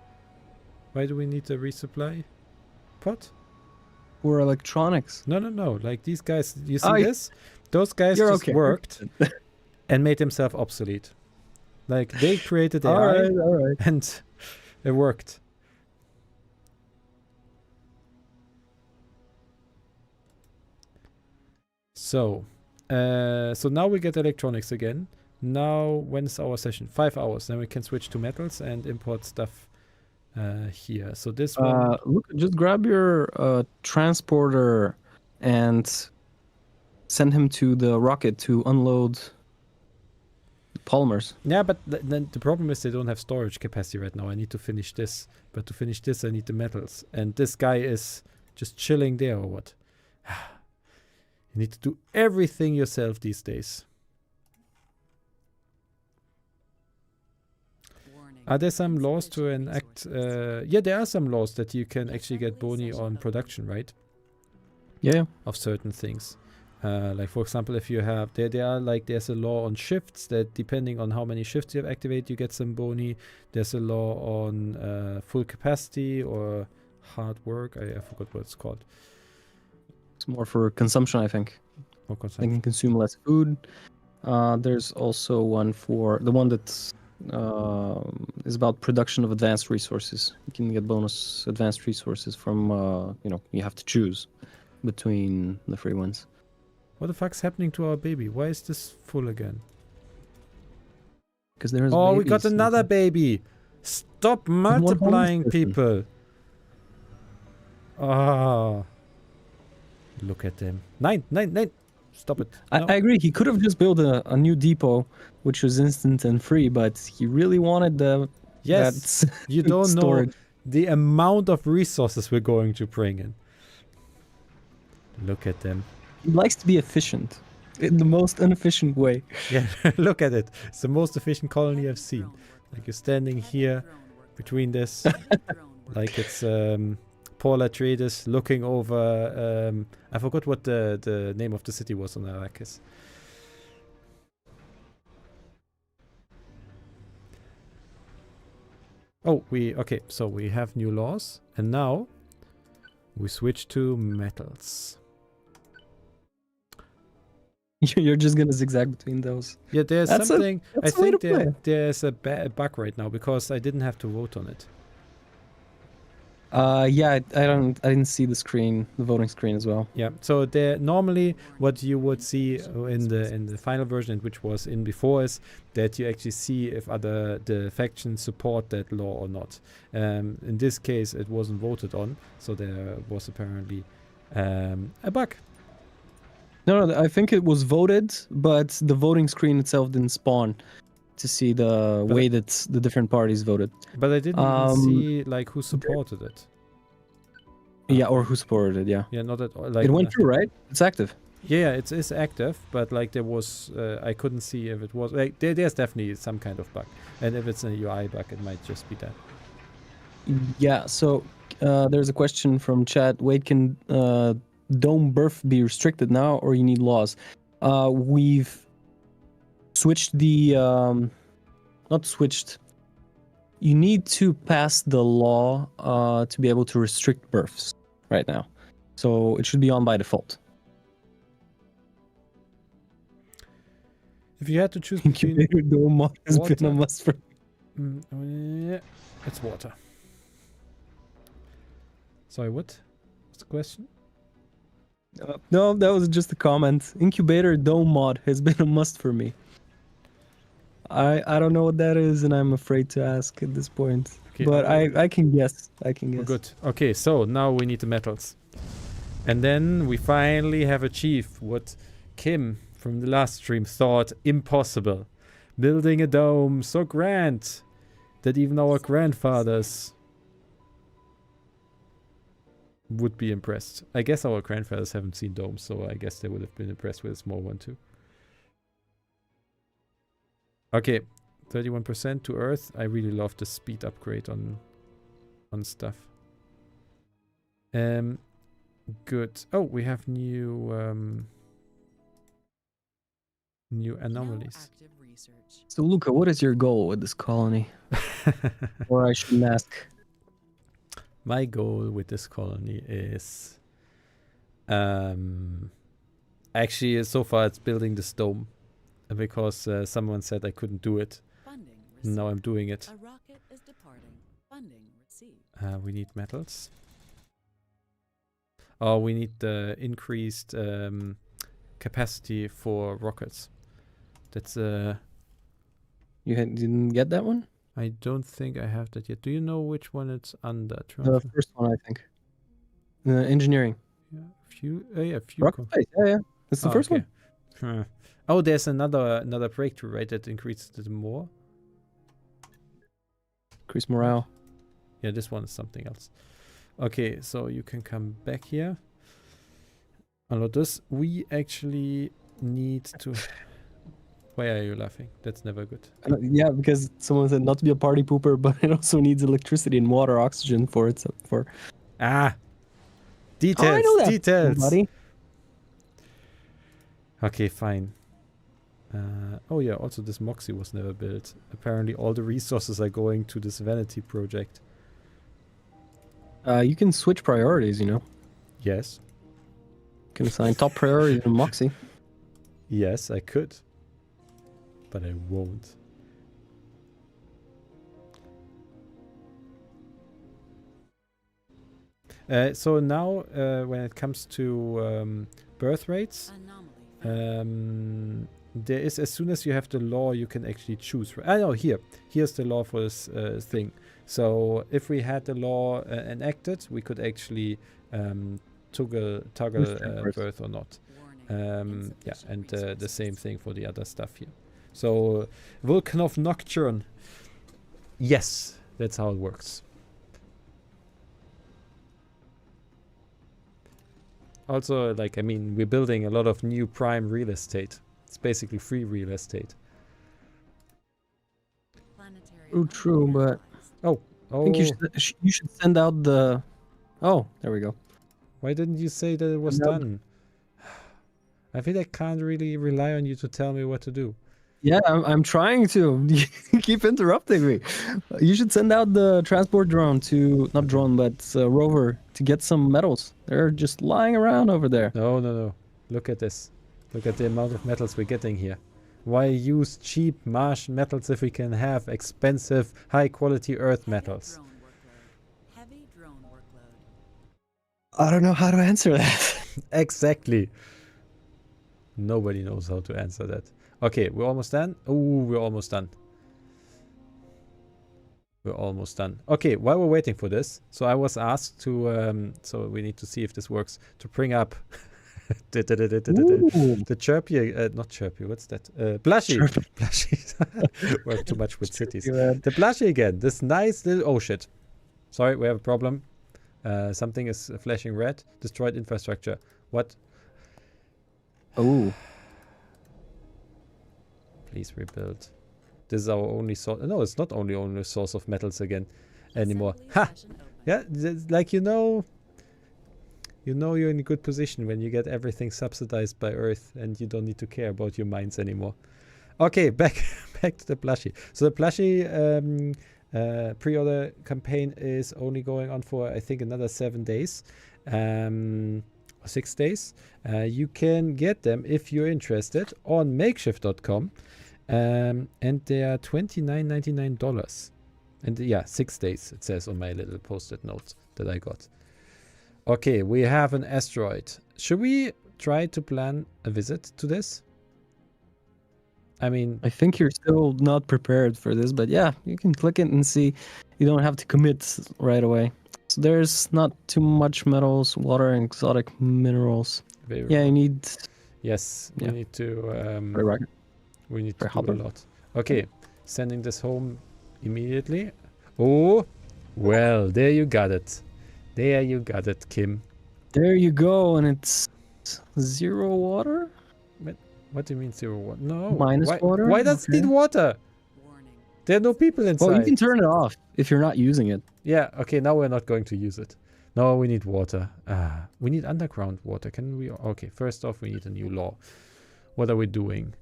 resupply pot? For electronics. No. Like these guys, you see Oh, this? Those guys You're just okay. worked and made themselves obsolete. Like they created AI all right. and it worked. So now we get electronics again. Now, when's our session? 5 hours. Then we can switch to metals and import stuff here. So this one. Look, just grab your transporter and send him to the rocket to unload polymers. Yeah, but then the problem is they don't have storage capacity right now. I need to finish this. But to finish this, I need the metals. And this guy is just chilling there or what? You need to do everything yourself these days. Warning. Are there some laws to enact? Yeah, there are some laws that you can actually get boni on production, right? Yeah. Of certain things. Like for example, if you have there's a law on shifts that depending on how many shifts you have activated, you get some boni. There's a law on full capacity or hard work. I forgot what it's called. It's more for consumption, I think. More They consumption. can consume less food. There's also one for the one that's is about production of advanced resources. You can get bonus advanced resources from you have to choose between the free ones. What the fuck's happening to our baby? Why is this full again? Because there's Oh, we got babies. another baby. Stop one multiplying bonus person. people. Ah. Look at them. Nine. Stop it. No. I agree. He could have just built a new depot, which was instant and free, but he really wanted Yes. You don't know storage. the amount of resources we're going to bring in. Look at them. He likes to be efficient. in the most inefficient way. Yeah, look at it. It's the most efficient colony I've seen. Like you're standing here between this, like it's Paul Atreides looking over. I forgot what the name of the city was on Arrakis. Oh, okay. So we have new laws, and now we switch to metals. You're just gonna zigzag between those. Yeah, there's That's something. I that's the way think to play. there's a bug right now because I didn't have to vote on it. Yeah, I didn't see the screen, the voting screen as well. Yeah. So there normally what you would see in the final version, which was in before, is that you actually see if the factions support that law or not. In this case, it wasn't voted on, so there was apparently a bug. No, I think it was voted, but the voting screen itself didn't spawn to see the way that the different parties voted. But I didn't even see like who supported it. Yeah, or who supported it, yeah. Yeah, not at all. Like, It went through, right? It's active. Yeah, it is active, but like there was, I couldn't see if it was like there's definitely some kind of bug, and if it's a UI bug, it might just be that. Yeah. So there's a question from chat. Wait, can dome birth be restricted now, or you need laws? We've switched the not switched. You need to pass the law to be able to restrict births right now, so it should be on by default. If you had to choose between Incubator dome mod has been a water. must for. Yeah, it's water. Sorry, what? What's the question? No, that was just a comment. Incubator dome mod has been a must for me. I don't know what that is, and I'm afraid to ask at this point. Okay, But I can guess. I can guess. Good. Okay, so now we need the metals. And then we finally have achieved what Kim from the last stream thought impossible. Building a dome so grand that even our grandfathers would be impressed. I guess our grandfathers haven't seen domes, so I guess they would have been impressed with a small one too. Okay, 31% to Earth. I really love the speed upgrade on stuff. Good. Oh, we have new new anomalies. So, Luca, what is your goal with this colony? Or I shouldn't ask. My goal with this colony is actually so far it's building this dome because someone said I couldn't do it. Now I'm doing it. A rocket is departing. Funding received. We need metals. Oh, we need the increased capacity for rockets. That's You didn't get that one? I don't think I have that yet. Do you know which one it's under? The first one, I think. Engineering. Yeah, few. Yeah, few. Rocket space. Yeah. That's the first one. Huh. Oh, there's another breakthrough, right? That increases it more. Increase morale. Yeah, this one is something else. Okay, so you can come back here. Unload this. We actually need to. Why are you laughing? That's never good. Yeah, because someone said not to be a party pooper, but it also needs electricity and water, oxygen for it. Details. I know that, Details. buddy. Okay, fine. Oh yeah, also this Moxie was never built. Apparently all the resources are going to this vanity project. You can switch priorities, you know. Yes. You can assign top priority to Moxie. Yes, I could. But I won't. So now, when it comes to birth rates, there is, as soon as you have the law, you can actually choose. No, here's the law for this thing. So if we had the law enacted, we could actually toggle birth or not. Yeah, and the same thing for the other stuff here. So Vulcan of Nocturne. Yes, that's how it works. Also, like, I mean, we're building a lot of new prime real estate. It's basically free real estate. Planetary Oh, true, boundary but analyzed. Oh, I think you should send out the. Oh, there we go. why didn't you say that it was No. done? I feel I can't really rely on you to tell me what to do. Yeah, I'm trying to. You keep interrupting me. You should send out the transport drone to, not drone, but rover to get some metals. They're just lying around over there. No, no, no. Look at this. Look at the amount of metals we're getting here. Why use cheap Martian metals if we can have expensive, high-quality Earth metals? Drone workload. Heavy drone workload. I don't know how to answer that. Exactly. Nobody knows how to answer that. Okay, we're almost done. Oh, we're almost done. We're almost done. Okay, while we're waiting for this, so I was asked to, so we need to see if this works, to bring up the chirpy, not chirpy, what's that? Blushy. Blushy. Work too much with cities. The blushy again. This nice little, oh shit. Sorry, we have a problem. Something is flashing red. Destroyed infrastructure. What? Oh. Please rebuild. This is our only source. No, it's not only source of metals again anymore. Assembly Ha! session open. Yeah, like you know you're in a good position when you get everything subsidized by Earth and you don't need to care about your mines anymore. Okay, back to the plushie. So the plushie pre-order campaign is only going on for I think another 7 days. 6 days. You can get them if you're interested on makeshift.com. And they are $29.99. And yeah, 6 days, it says on my little post-it note that I got. Okay, we have an asteroid. Should we try to plan a visit to this? I mean, I think you're still not prepared for this, but yeah, you can click it and see. You don't have to commit right away. So there's not too much metals, water, and exotic minerals. Yeah, you need. Yes, we Yeah. need to. Right. We need to Very do a hot. lot. Okay, sending this home immediately. Oh, well, there you got it. There you got it, Kim. There you go, and it's 0 water. What do you mean 0 water? No. Minus water? Why does it need Okay. water? Warning. There are no people inside. Well, you can turn it off if you're not using it. Yeah, okay, now we're not going to use it. No, we need water. We need underground water. Can we? Okay, first off, we need a new law. What are we doing?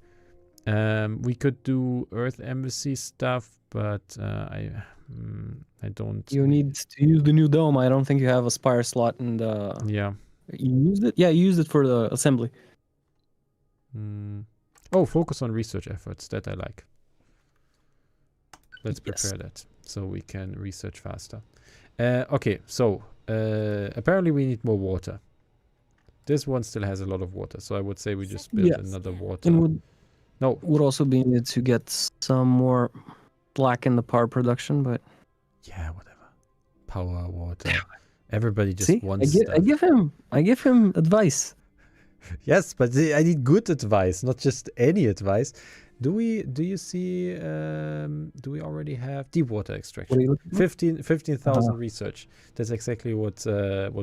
We could do Earth Embassy stuff, but I don't. You need to use the new dome. I don't think you have a spire slot in the. Yeah. You used it? Yeah, you used it for the assembly. Oh, focus on research efforts. That I like. Let's Yes. prepare that so we can research faster. Okay, so apparently we need more water. This one still has a lot of water, so I would say we just build Yes. another water. And No, would also be needed to get some more black in the power production, but yeah, whatever. Power, water. Everybody just see, wants I stuff. give him advice. Yes, but I need good advice, not just any advice. Do you see? Do we already have deep water What are extraction? you looking for? 15,000 research. That's exactly what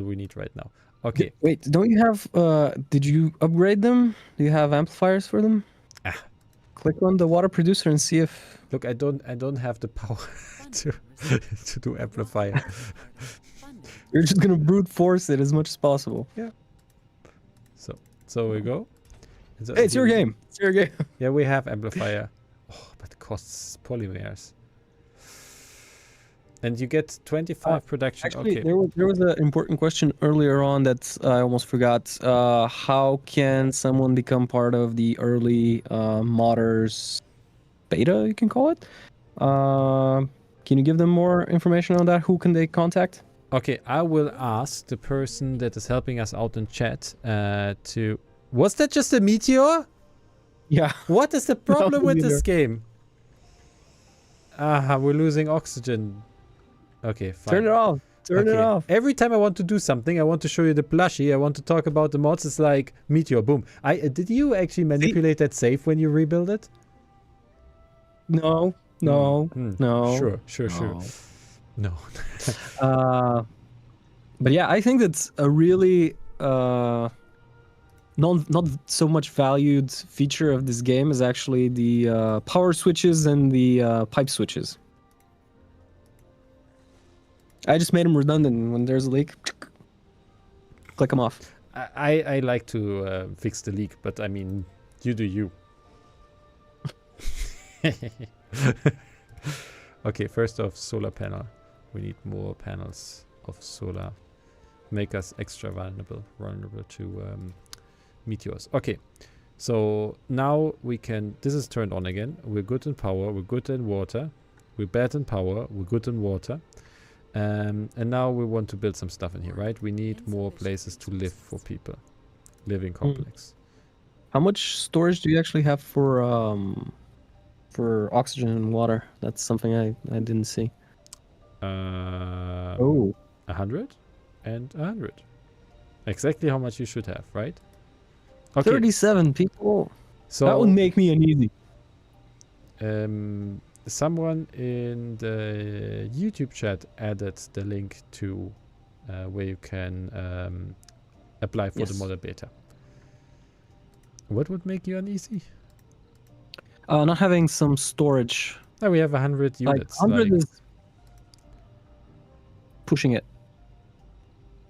we need right now. Okay. Wait, don't you have? Did you upgrade them? Do you have amplifiers for them? Ah. Click on the water producer and see if. Look, I don't have the power to Funding received. to do amplifier. Funding. You're just gonna brute force it as much as possible. So we go. Hey, it's your game. It's your game. Yeah, we have amplifier. Oh, but it costs polymers. And you get 25 production. Actually, Okay. there was an important question earlier on that I almost forgot. How can someone become part of the early modders beta, you can call it? Can you give them more information on that? Who can they contact? Okay, I will ask the person that is helping us out in chat to... Was that just a meteor? Yeah. What is the problem with meteor. this game? We're losing oxygen. Okay, fine. Turn it off. Turn it Okay. off. Every time I want to do something, I want to show you the plushie, I want to talk about the mods, it's like meteor, boom. Did you actually manipulate that save when you rebuild it? No. No. No. Sure. No. But yeah, I think that's a really not so much valued feature of this game is actually the power switches and the pipe switches. I just made them redundant. When there's a leak, click them off. I like to fix the leak, but I mean, you do you. Okay, first off, solar panel. We need more panels of solar. Make us extra vulnerable to meteors. Okay, so now we can. This is turned on again. We're good in power. We're good in water. We're bad in power. We're good in water. And now we want to build some stuff in here, right? We need more places to live for people. Living complex. How much storage do you actually have for oxygen and water? That's something I didn't see. 100 and 100. Exactly how much you should have, right? Okay. 37 people. So That would make me uneasy. Someone in the YouTube chat added the link to where you can apply for the model beta. What would make you uneasy? Not having some storage. Oh, we have 100 units. 100 is pushing it.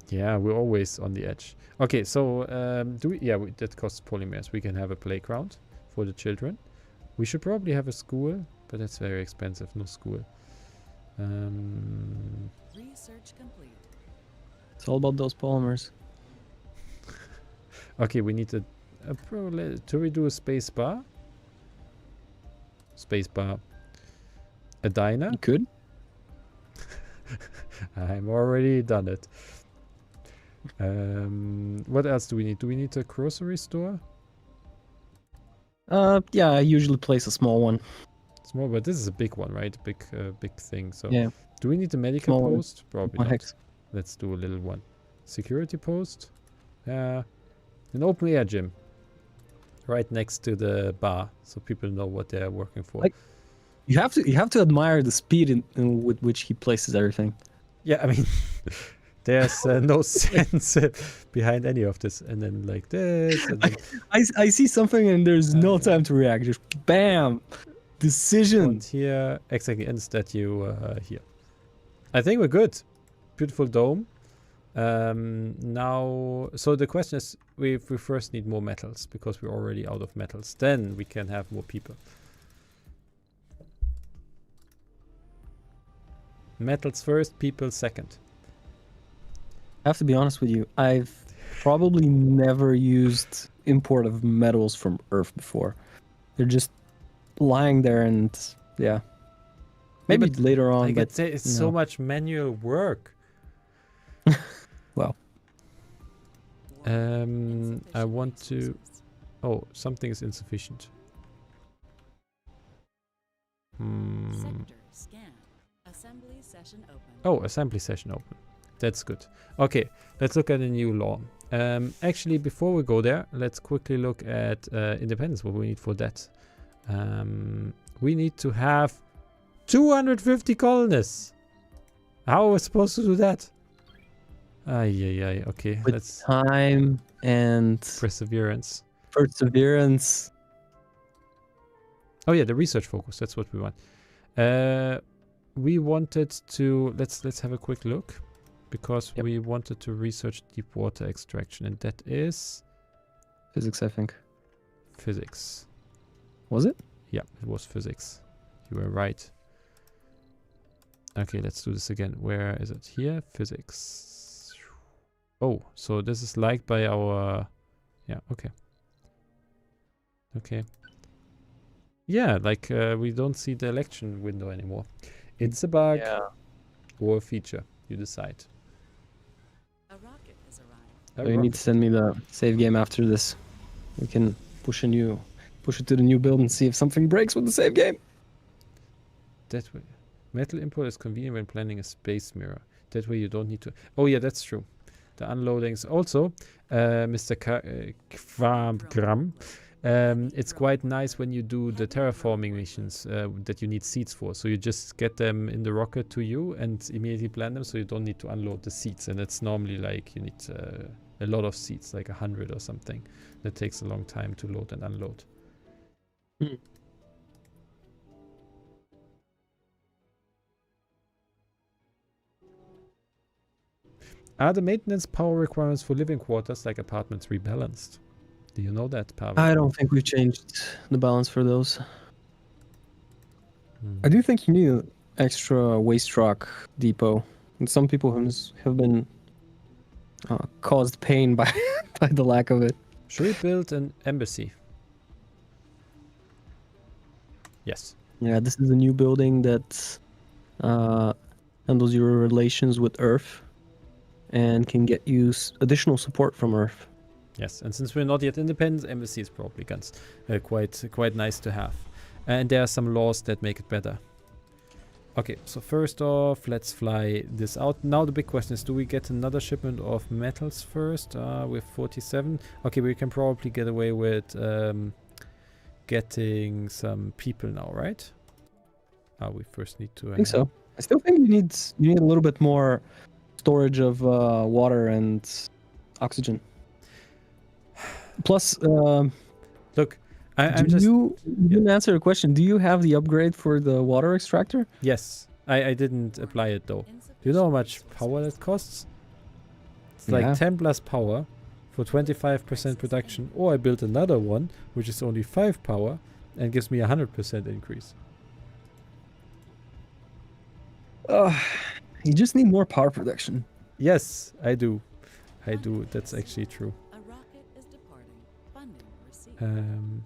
Yeah, we're always on the edge. Okay, so that costs polymers. We can have a playground for the children. We should probably have a school, but that's very expensive. No school. Research complete. It's all about those polymers. Okay, we need to we do a space bar. Space bar. A diner. You could. I'm already done it. What else do we need? Do we need a grocery store? Yeah, I usually place a small one. Small, but this is a big one, right? Big thing. So yeah. Do we need a medical Small post? Probably not. Hex. Let's do a little one. Security post. Yeah. An open air gym. Right next to the bar, so people know what they're working for. Like, you have to admire the speed with which he places everything. Yeah, I mean, there's no sense behind any of this. And then like this. And then I see something and there's no time to react. Just bam, decision. Here, exactly, and statue here. I think we're good. Beautiful dome. Now, so the question is, we first need more metals because we're already out of metals. Then we can have more people. Metals first, people second. I have to be honest with you. I've probably never used import of metals from Earth before. They're just lying there, and yeah, maybe later on. Like but it's so much manual work. Well, I want to. Oh, something is insufficient. Sector scan. Assembly session open. Oh, assembly session open. That's good. Okay, let's look at a new law. Actually, before we go there, let's quickly look at independence. What we need for that. We need to have 250 colonists. How are we supposed to do that? Okay, with let's time and perseverance. Oh yeah, the research focus. That's what we want. We wanted to let's have a quick look, because we wanted to research deep water extraction, and that is physics, I think. Physics. Was it? Yeah, it was physics. You were right. Okay, let's do this again. Where is it? Here, physics. Oh, so this is liked by our... Yeah, okay. Okay. Yeah, like we don't see the election window anymore. It's a bug or a feature. You decide. A rocket has arrived. So you need to send me the save game after this. We can push it to the new build and see if something breaks with the save game. That way. Metal import is convenient when planning a space mirror. That way you don't need to... Oh yeah, that's true. The unloadings. Also, Mr. Gram, it's quite nice when you do the terraforming missions that you need seeds for. So you just get them in the rocket to you and immediately plant them, so you don't need to unload the seeds. And it's normally like you need a lot of seats, like 100 or something. That takes a long time to load and unload. Hmm. Are the maintenance power requirements for living quarters like apartments rebalanced? Do you know that, Pavel? I don't think we've changed the balance for those. Hmm. I do think you need an extra waste rock depot. And some people have been caused pain by by the lack of it. Should we build an embassy? Yes. Yeah, this is a new building that handles your relations with Earth and can get you additional support from Earth. Yes, and since we're not yet independent, embassy is probably quite nice to have. And there are some laws that make it better. Okay, so first off, let's fly this out. Now the big question is, do we get another shipment of metals first? With 47. Okay, we can probably get away with getting some people now, right? We first need to... I think so. I still think you need a little bit more storage of water and oxygen. Plus, Look, I'm just... You didn't answer the question. Do you have the upgrade for the water extractor? Yes, I didn't apply it though. Do you know how much power that costs? It's Yeah. like 10 plus power for 25% production. Or I built another one, which is only 5 power and gives me 100% increase. You just need more power production. Yes, I do. I do. That's actually true. A rocket is departing. Funding received.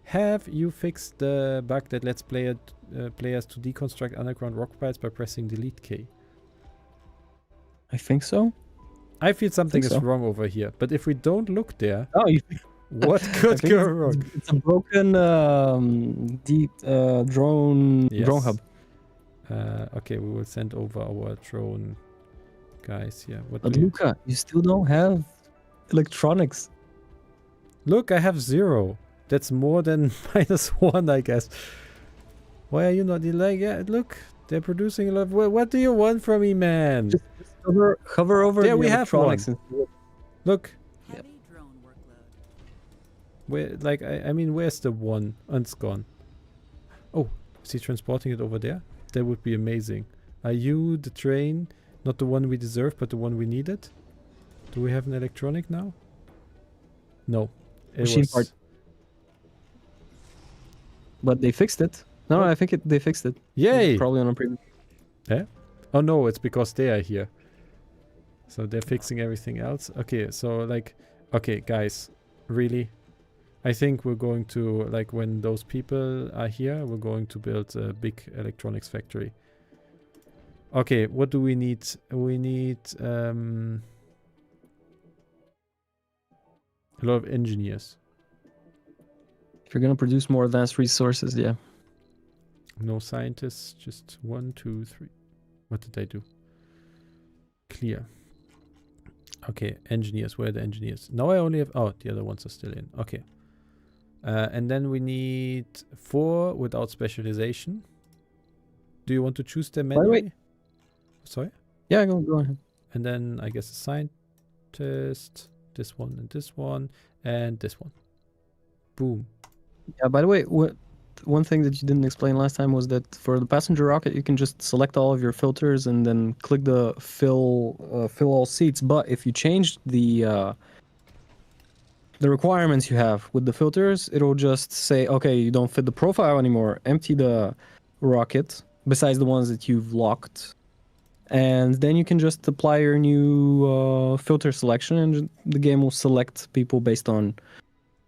Have you fixed the bug that lets players to deconstruct underground rock piles by pressing delete key? I think so. I feel something Think is so. wrong over here, but if we don't look there, Oh, what I could think go wrong? It's a broken drone Yes. hub. Okay, we will send over our drone guys here. What But do you... Luca, you still don't have electronics. Look, I have 0. That's more than -1, I guess. Why are you not like? Yeah, look, they're producing a lot. What do you want from me, man? Just hover over There the we have electronics. Look, Heavy drone workload. where? Like, I mean, where's the one? And it's gone. Oh, is he transporting it over there? That would be amazing. Are you the train? Not the one we deserve, but the one we needed? Do we have an electronic now? No. It Machine was... part. But they fixed it. No, I think they fixed it. Yay! Probably on a previous. Oh no, it's because they are here. So they're fixing everything else. Okay, so like, okay, guys, really? I think we're going to, like, when those people are here, we're going to build a big electronics factory. Okay, what do we need? We need a lot of engineers. If you're gonna produce more advanced resources, yeah. No scientists, just 1, 2, 3. What did I do? Clear. Okay, engineers. Where are the engineers? Now I only have... Oh, the other ones are still in. Okay. And then we need 4 without specialization. Do you want to choose them By the way- manually? Sorry? Yeah, go ahead. And then I guess a scientist, this one, and this one. Boom. Yeah, by the way, one thing that you didn't explain last time was that for the passenger rocket, you can just select all of your filters and then click the fill all seats. But if you change the requirements you have with the filters, it'll just say, okay, you don't fit the profile anymore. Empty the rocket, besides the ones that you've locked. And then you can just apply your new filter selection, and the game will select people based on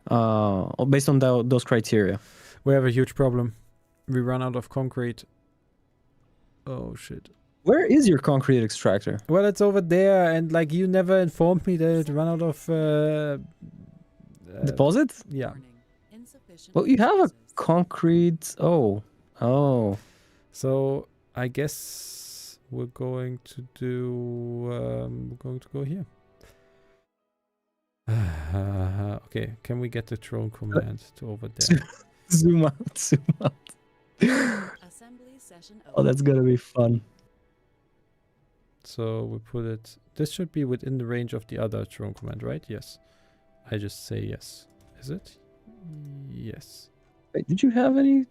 those criteria. We have a huge problem. We run out of concrete. Oh, shit. Where is your concrete extractor? Well, it's over there, and like you never informed me that it ran out of... Deposit? Yeah. Warning. Insufficient Well, you have a resources. concrete. Oh. So I guess we're going to do... we're going to go here. Okay, can we get the drone command to over there? Zoom out. Assembly session Oh, that's gonna be fun. So we put it. This should be within the range of the other drone command, right? Yes. I just say yes. Is it? Yes. Wait, did you have any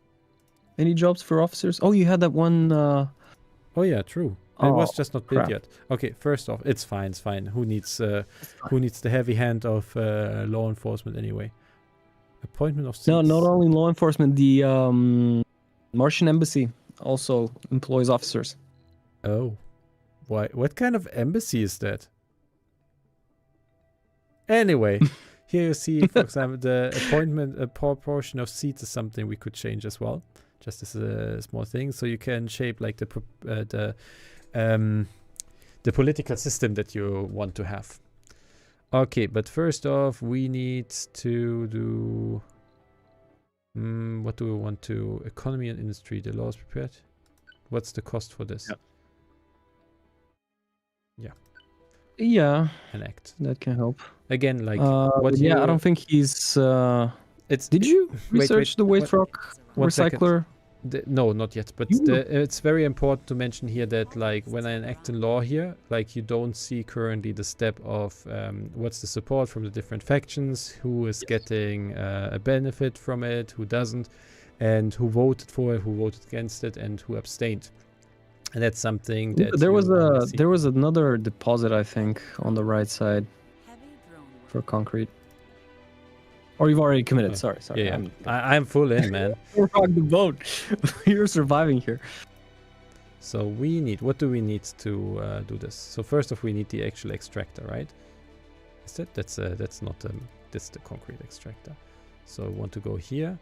jobs for officers? Oh, you had that one. Oh yeah, true. It was just not built crap. yet. Okay, first off, it's fine. It's fine. Who needs the heavy hand of law enforcement anyway? Appointment of seats. No, not only law enforcement. The Martian embassy also employs officers. Oh, why? What kind of embassy is that? Anyway, here you see, for example, the appointment, a proportion of seats is something we could change as well, just as a small thing. So you can shape like the political system that you want to have. Okay, but first off, we need to do. What do we want to? Economy and industry. The law is prepared. What's the cost for this? Yeah, Enact. that can help. Again, like what? Yeah, I don't think he's. Did you research the waste rock recycler? No, not yet. But it's very important to mention here that, like, when I enact a law here, like, you don't see currently the step of what's the support from the different factions, who is getting a benefit from it, who doesn't, and who voted for it, who voted against it, and who abstained. And that's something that there was another deposit, I think, on the right side for concrete. Or you've already committed. Sorry. Yeah, I'm full in, man. Rock the boat. You're surviving here. So we need. What do we need to do this? So first off, we need the actual extractor, right? Is that that's not that's the concrete extractor. So we want to go here.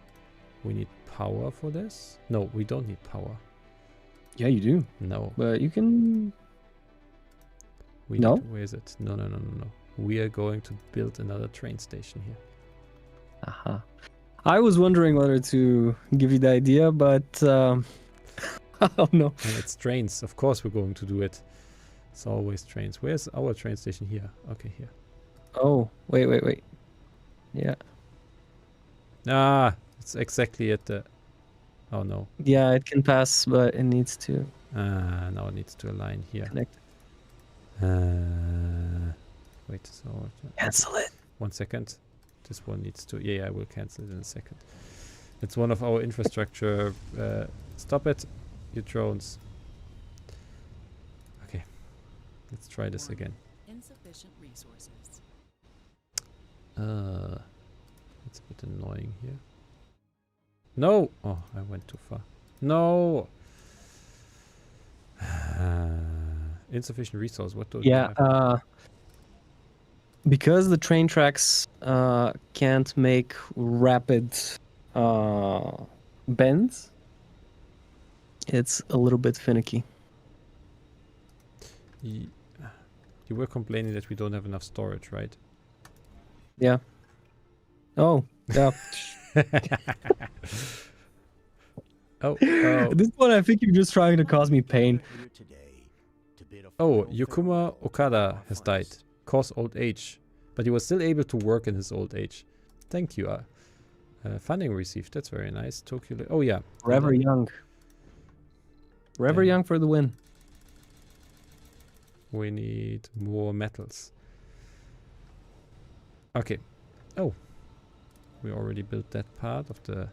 We need power for this. No, we don't need power. Yeah, you do. No. But you can. Where is it? No. We are going to build another train station here. Aha. I was wondering whether to give you the idea, but I don't know. And it's trains. Of course we're going to do it. It's always trains. Where's our train station here? Okay, here. Oh, wait. Yeah. Ah, it's exactly at the... Oh, no. Yeah, it can pass, but it needs to... Now it needs to align here. Connect. Wait, so... Cancel it. 1 second. This one needs to... Yeah, I will cancel it in a second. It's one of our infrastructure... stop it, you drones. Okay. Let's try this again. Insufficient resources. It's a bit annoying here. No! Oh, I went too far. No! Insufficient resource. What do you have? Because the train tracks can't make rapid bends, it's a little bit finicky. You were complaining that we don't have enough storage, right? Yeah. Oh, yeah. Oh. At this point, I think you're just trying to cause me pain. Oh, Yukuma Okada has died. Cause old age. But he was still able to work in his old age. Thank you. Funding received. That's very nice. Tokyo. Oh, yeah. Forever young. Forever young for the win. We need more metals. Okay. Oh. We already built that part of the...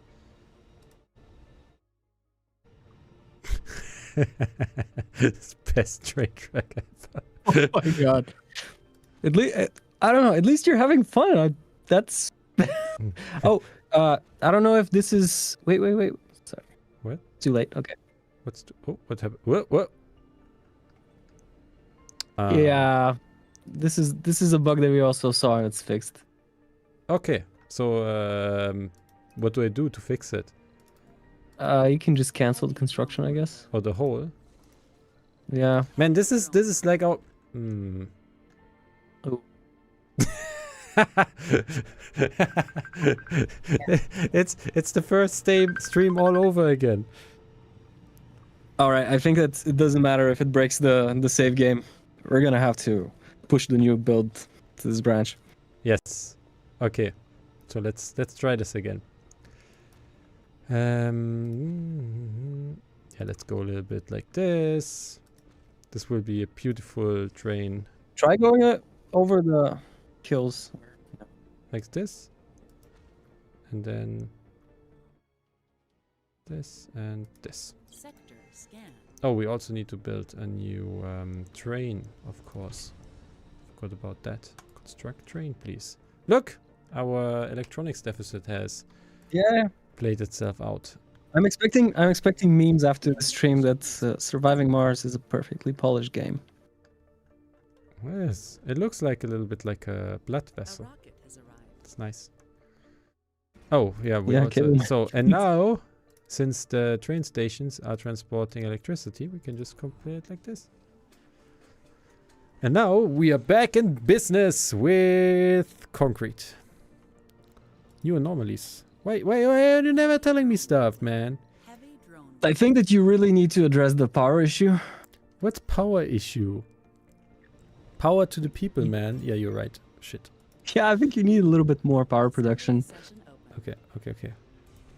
It's best train track ever. Oh my god. At least, I don't know. At least you're having fun. That's... Oh, I don't know if this is... Wait. Sorry. What? Too late. Okay. What happened? What? Yeah. This is a bug that we also saw and it's fixed. Okay. So, what do I do to fix it? You can just cancel the construction, I guess. Or the whole? Yeah. Man, this is like our... Oh. It's the first stream all over again. All right, I think that it doesn't matter if it breaks the save game. We're gonna have to push the new build to this branch. Yes. Okay. So let's try this again. Yeah, let's go a little bit like this. This will be a beautiful train. Try going over the hills. Like this. And then this and this. Sector scan. Oh, we also need to build a new train, of course. Forgot about that. Construct train, please. Look! Our electronics deficit has played itself out. I'm expecting memes after the stream that Surviving Mars is a perfectly polished game. Yes, it looks like a little bit like a blood A vessel. rocket has arrived. It's nice. Oh, yeah, we Yeah, also... kidding. So, and now, since the train stations are transporting electricity, we can just compare it like this. And now, we are back in business with concrete. New anomalies. Why are you never telling me stuff, man? Heavy drone. I think that you really need to address the power issue. What's power issue? Power to the people, man. Yeah, you're right. Shit. Yeah, I think you need a little bit more power production. Session open. Okay.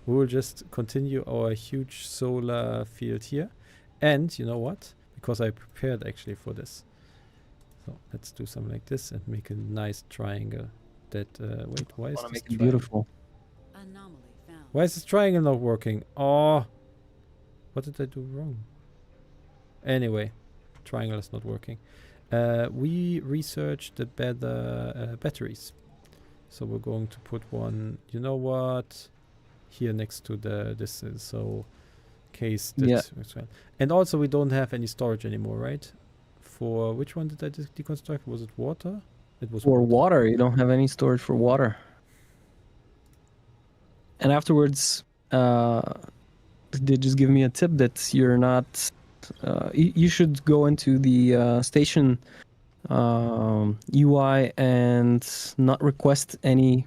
We will just continue our huge solar field here. And you know what? Because I prepared actually for this. So let's do something like this and make a nice triangle. That, wait, why is I want to this make it triangle? beautiful. Anomaly found. Why is this triangle not working? Oh, what did I do wrong? Anyway, triangle is not working. We researched the better batteries. So we're going to put one, you know what? Here next to this, so case that works well. And also we don't have any storage anymore, right? For which one did I deconstruct? Was it water? It was For water, you don't have any storage for water. And afterwards, they just give me a tip that you're not. You should go into the station UI and not request any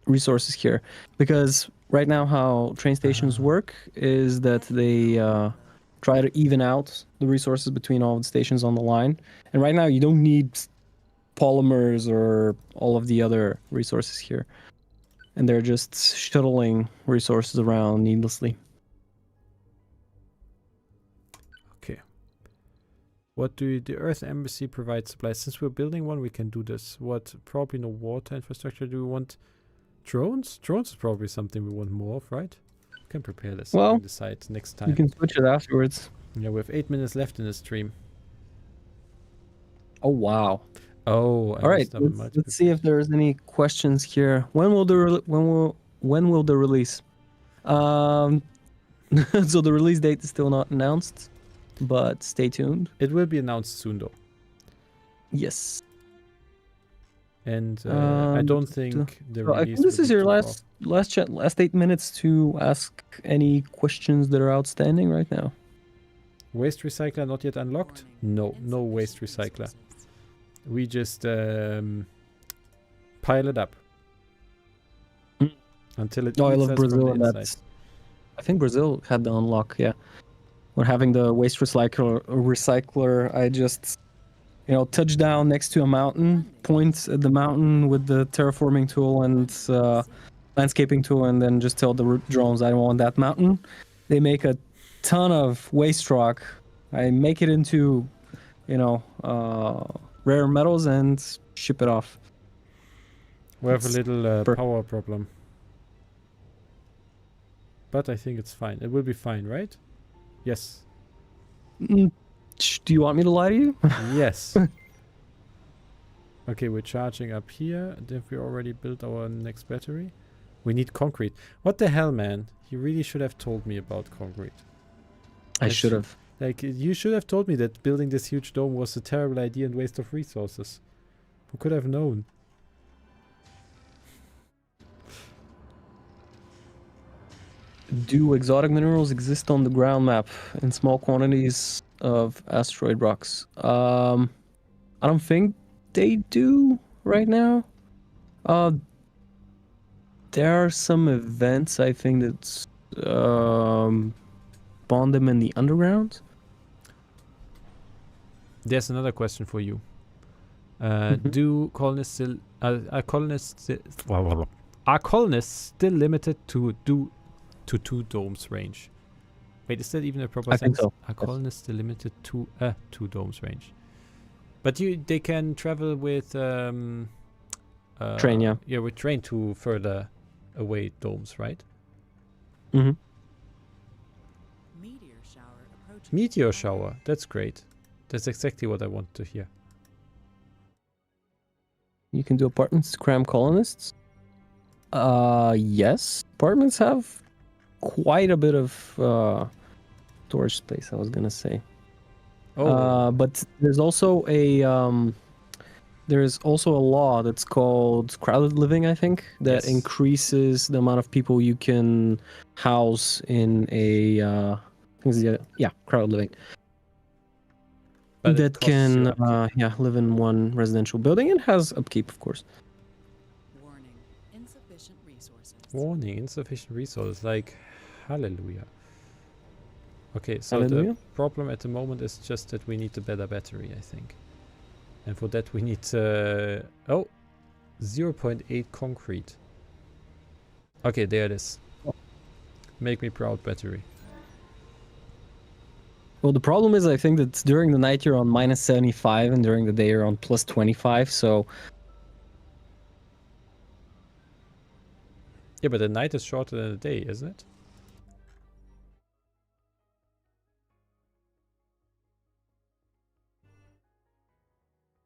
resources here, because right now how train stations work is that they try to even out the resources between all the stations on the line. And right now you don't need polymers or all of the other resources here, and they're just shuttling resources around needlessly. Okay. What do the Earth Embassy provide supplies? Since we're building one, we can do this. What? Probably no water infrastructure. Do we want drones? Drones is probably something we want more of, right? We can prepare this. Well, and decide next time. You can switch it afterwards. Yeah, we have 8 minutes left in the stream. Oh wow! Oh, All right, let's see if there's any questions here. When will the release? So the release date is still not announced, but stay tuned. It will be announced soon, though. Yes. And I don't think the So I release. think this will is be your too far. last 8 minutes to ask any questions that are outstanding right now. Waste recycler not yet unlocked? No, no waste recycler. We just pile it up until it. Oh, I eats love us from Brazil, the and inside. that's. I think Brazil had the unlock. Yeah, we're having the waste recycler. I just, touch down next to a mountain, point at the mountain with the terraforming tool and landscaping tool, and then just tell the drones I want that mountain. They make a ton of waste rock. I make it into, rare metals and ship it off. We have a It's little per- power problem. But I think it's fine. It will be fine, right? Yes. Do you want me to lie to you? Yes. Okay, we're charging up here. Did we already built our next battery? We need concrete. What the hell, man? You really should have told me about concrete. I should have. Like, you should have told me that building this huge dome was a terrible idea and waste of resources. Who could have known? Do exotic minerals exist on the ground map in small quantities of asteroid rocks? I don't think they do right now. There are some events I think that spawn them in the underground. There's another question for you. Mhm. Do colonists still are colonists still limited to 2 domes range? Wait, is that even a proper I think sentence? so. Are Yes. colonists limited to 2 domes range? But they can travel with Train, yeah. Yeah, with train to further away domes, right? Mm-hmm. Meteor shower approaching. Meteor shower. That's great. That's exactly what I want to hear. You can do apartments to cram colonists. Yes. Apartments have quite a bit of storage space, I was gonna say. Oh, But there's also a law that's called crowded living, I think, that Yes. increases the amount of people you can house in a crowded living. but it That costs you can upkeep. live in one residential building and has upkeep, of course. Warning. Insufficient resources. Warning, insufficient resources. Like, hallelujah. Okay, so Hallelujah. the problem at the moment is just that we need a better battery, I think. And for that we need 0.8 concrete. Okay, there it is. Make me proud, battery. Well, the problem is, I think that during the night you're on minus 75 and during the day you're on plus 25, so... Yeah, but the night is shorter than the day, isn't it?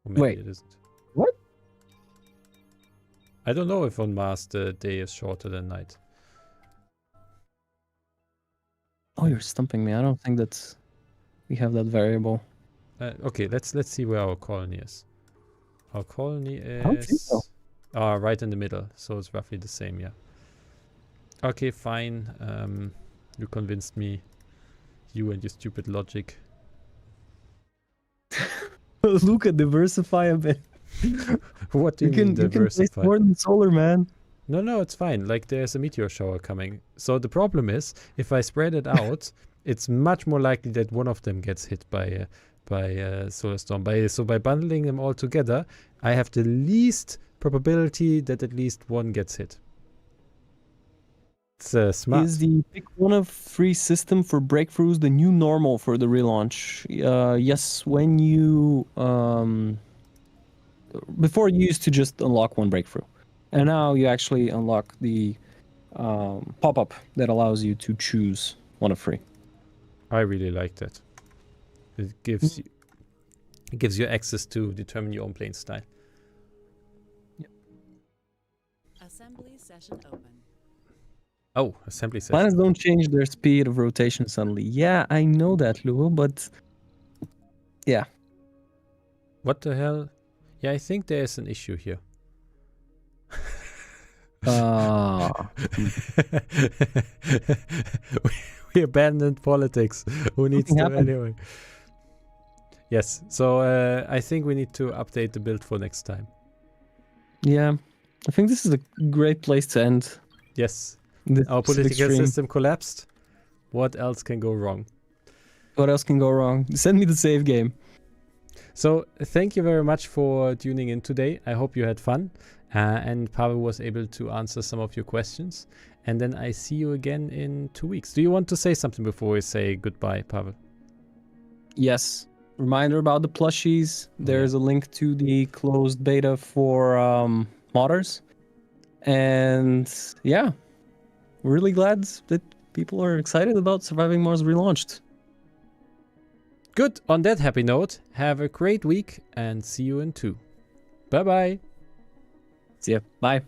Or maybe Wait. it isn't. What? I don't know if on Mars the day is shorter than night. Oh, you're stumping me. I don't think that's... we have that variable. Okay, let's see where our colony is. Our colony I don't think so. is right in the middle, so it's roughly the same, yeah. Okay, fine. You convinced me. You and your stupid logic. Luca, diversify a bit. What do you mean You can place diversify? more than solar, man. No, it's fine. Like, there's a meteor shower coming. So the problem is, if I spread it out, it's much more likely that one of them gets hit by solar storm. So by bundling them all together, I have the least probability that at least one gets hit. It's smart. Is the pick one of free system for breakthroughs the new normal for the relaunch? Yes, when you before you used to just unlock one breakthrough, and now you actually unlock the pop-up that allows you to choose one of free. I really like that. It gives you access to determine your own playing style. Assembly session open. Oh, assembly session. Planets don't change their speed of rotation suddenly. Yeah, I know that, Luo, but yeah. What the hell? Yeah, I think there is an issue here. We abandoned politics. Who needs to happened. anyway? Yes, so I think we need to update the build for next time. Yeah, I think this is a great place to end. Yes, This our specific political stream. system collapsed. What else can go wrong? What else can go wrong? Send me the save game. So thank you very much for tuning in today. I hope you had fun and Pavel was able to answer some of your questions. And then I see you again in 2 weeks. Do you want to say something before we say goodbye, Pavel? Yes. Reminder about the plushies. There's a link to the closed beta for modders. And yeah, we're really glad that people are excited about Surviving Mars Relaunched. Good. On that happy note, have a great week and see you in 2. Bye-bye. See ya. Bye.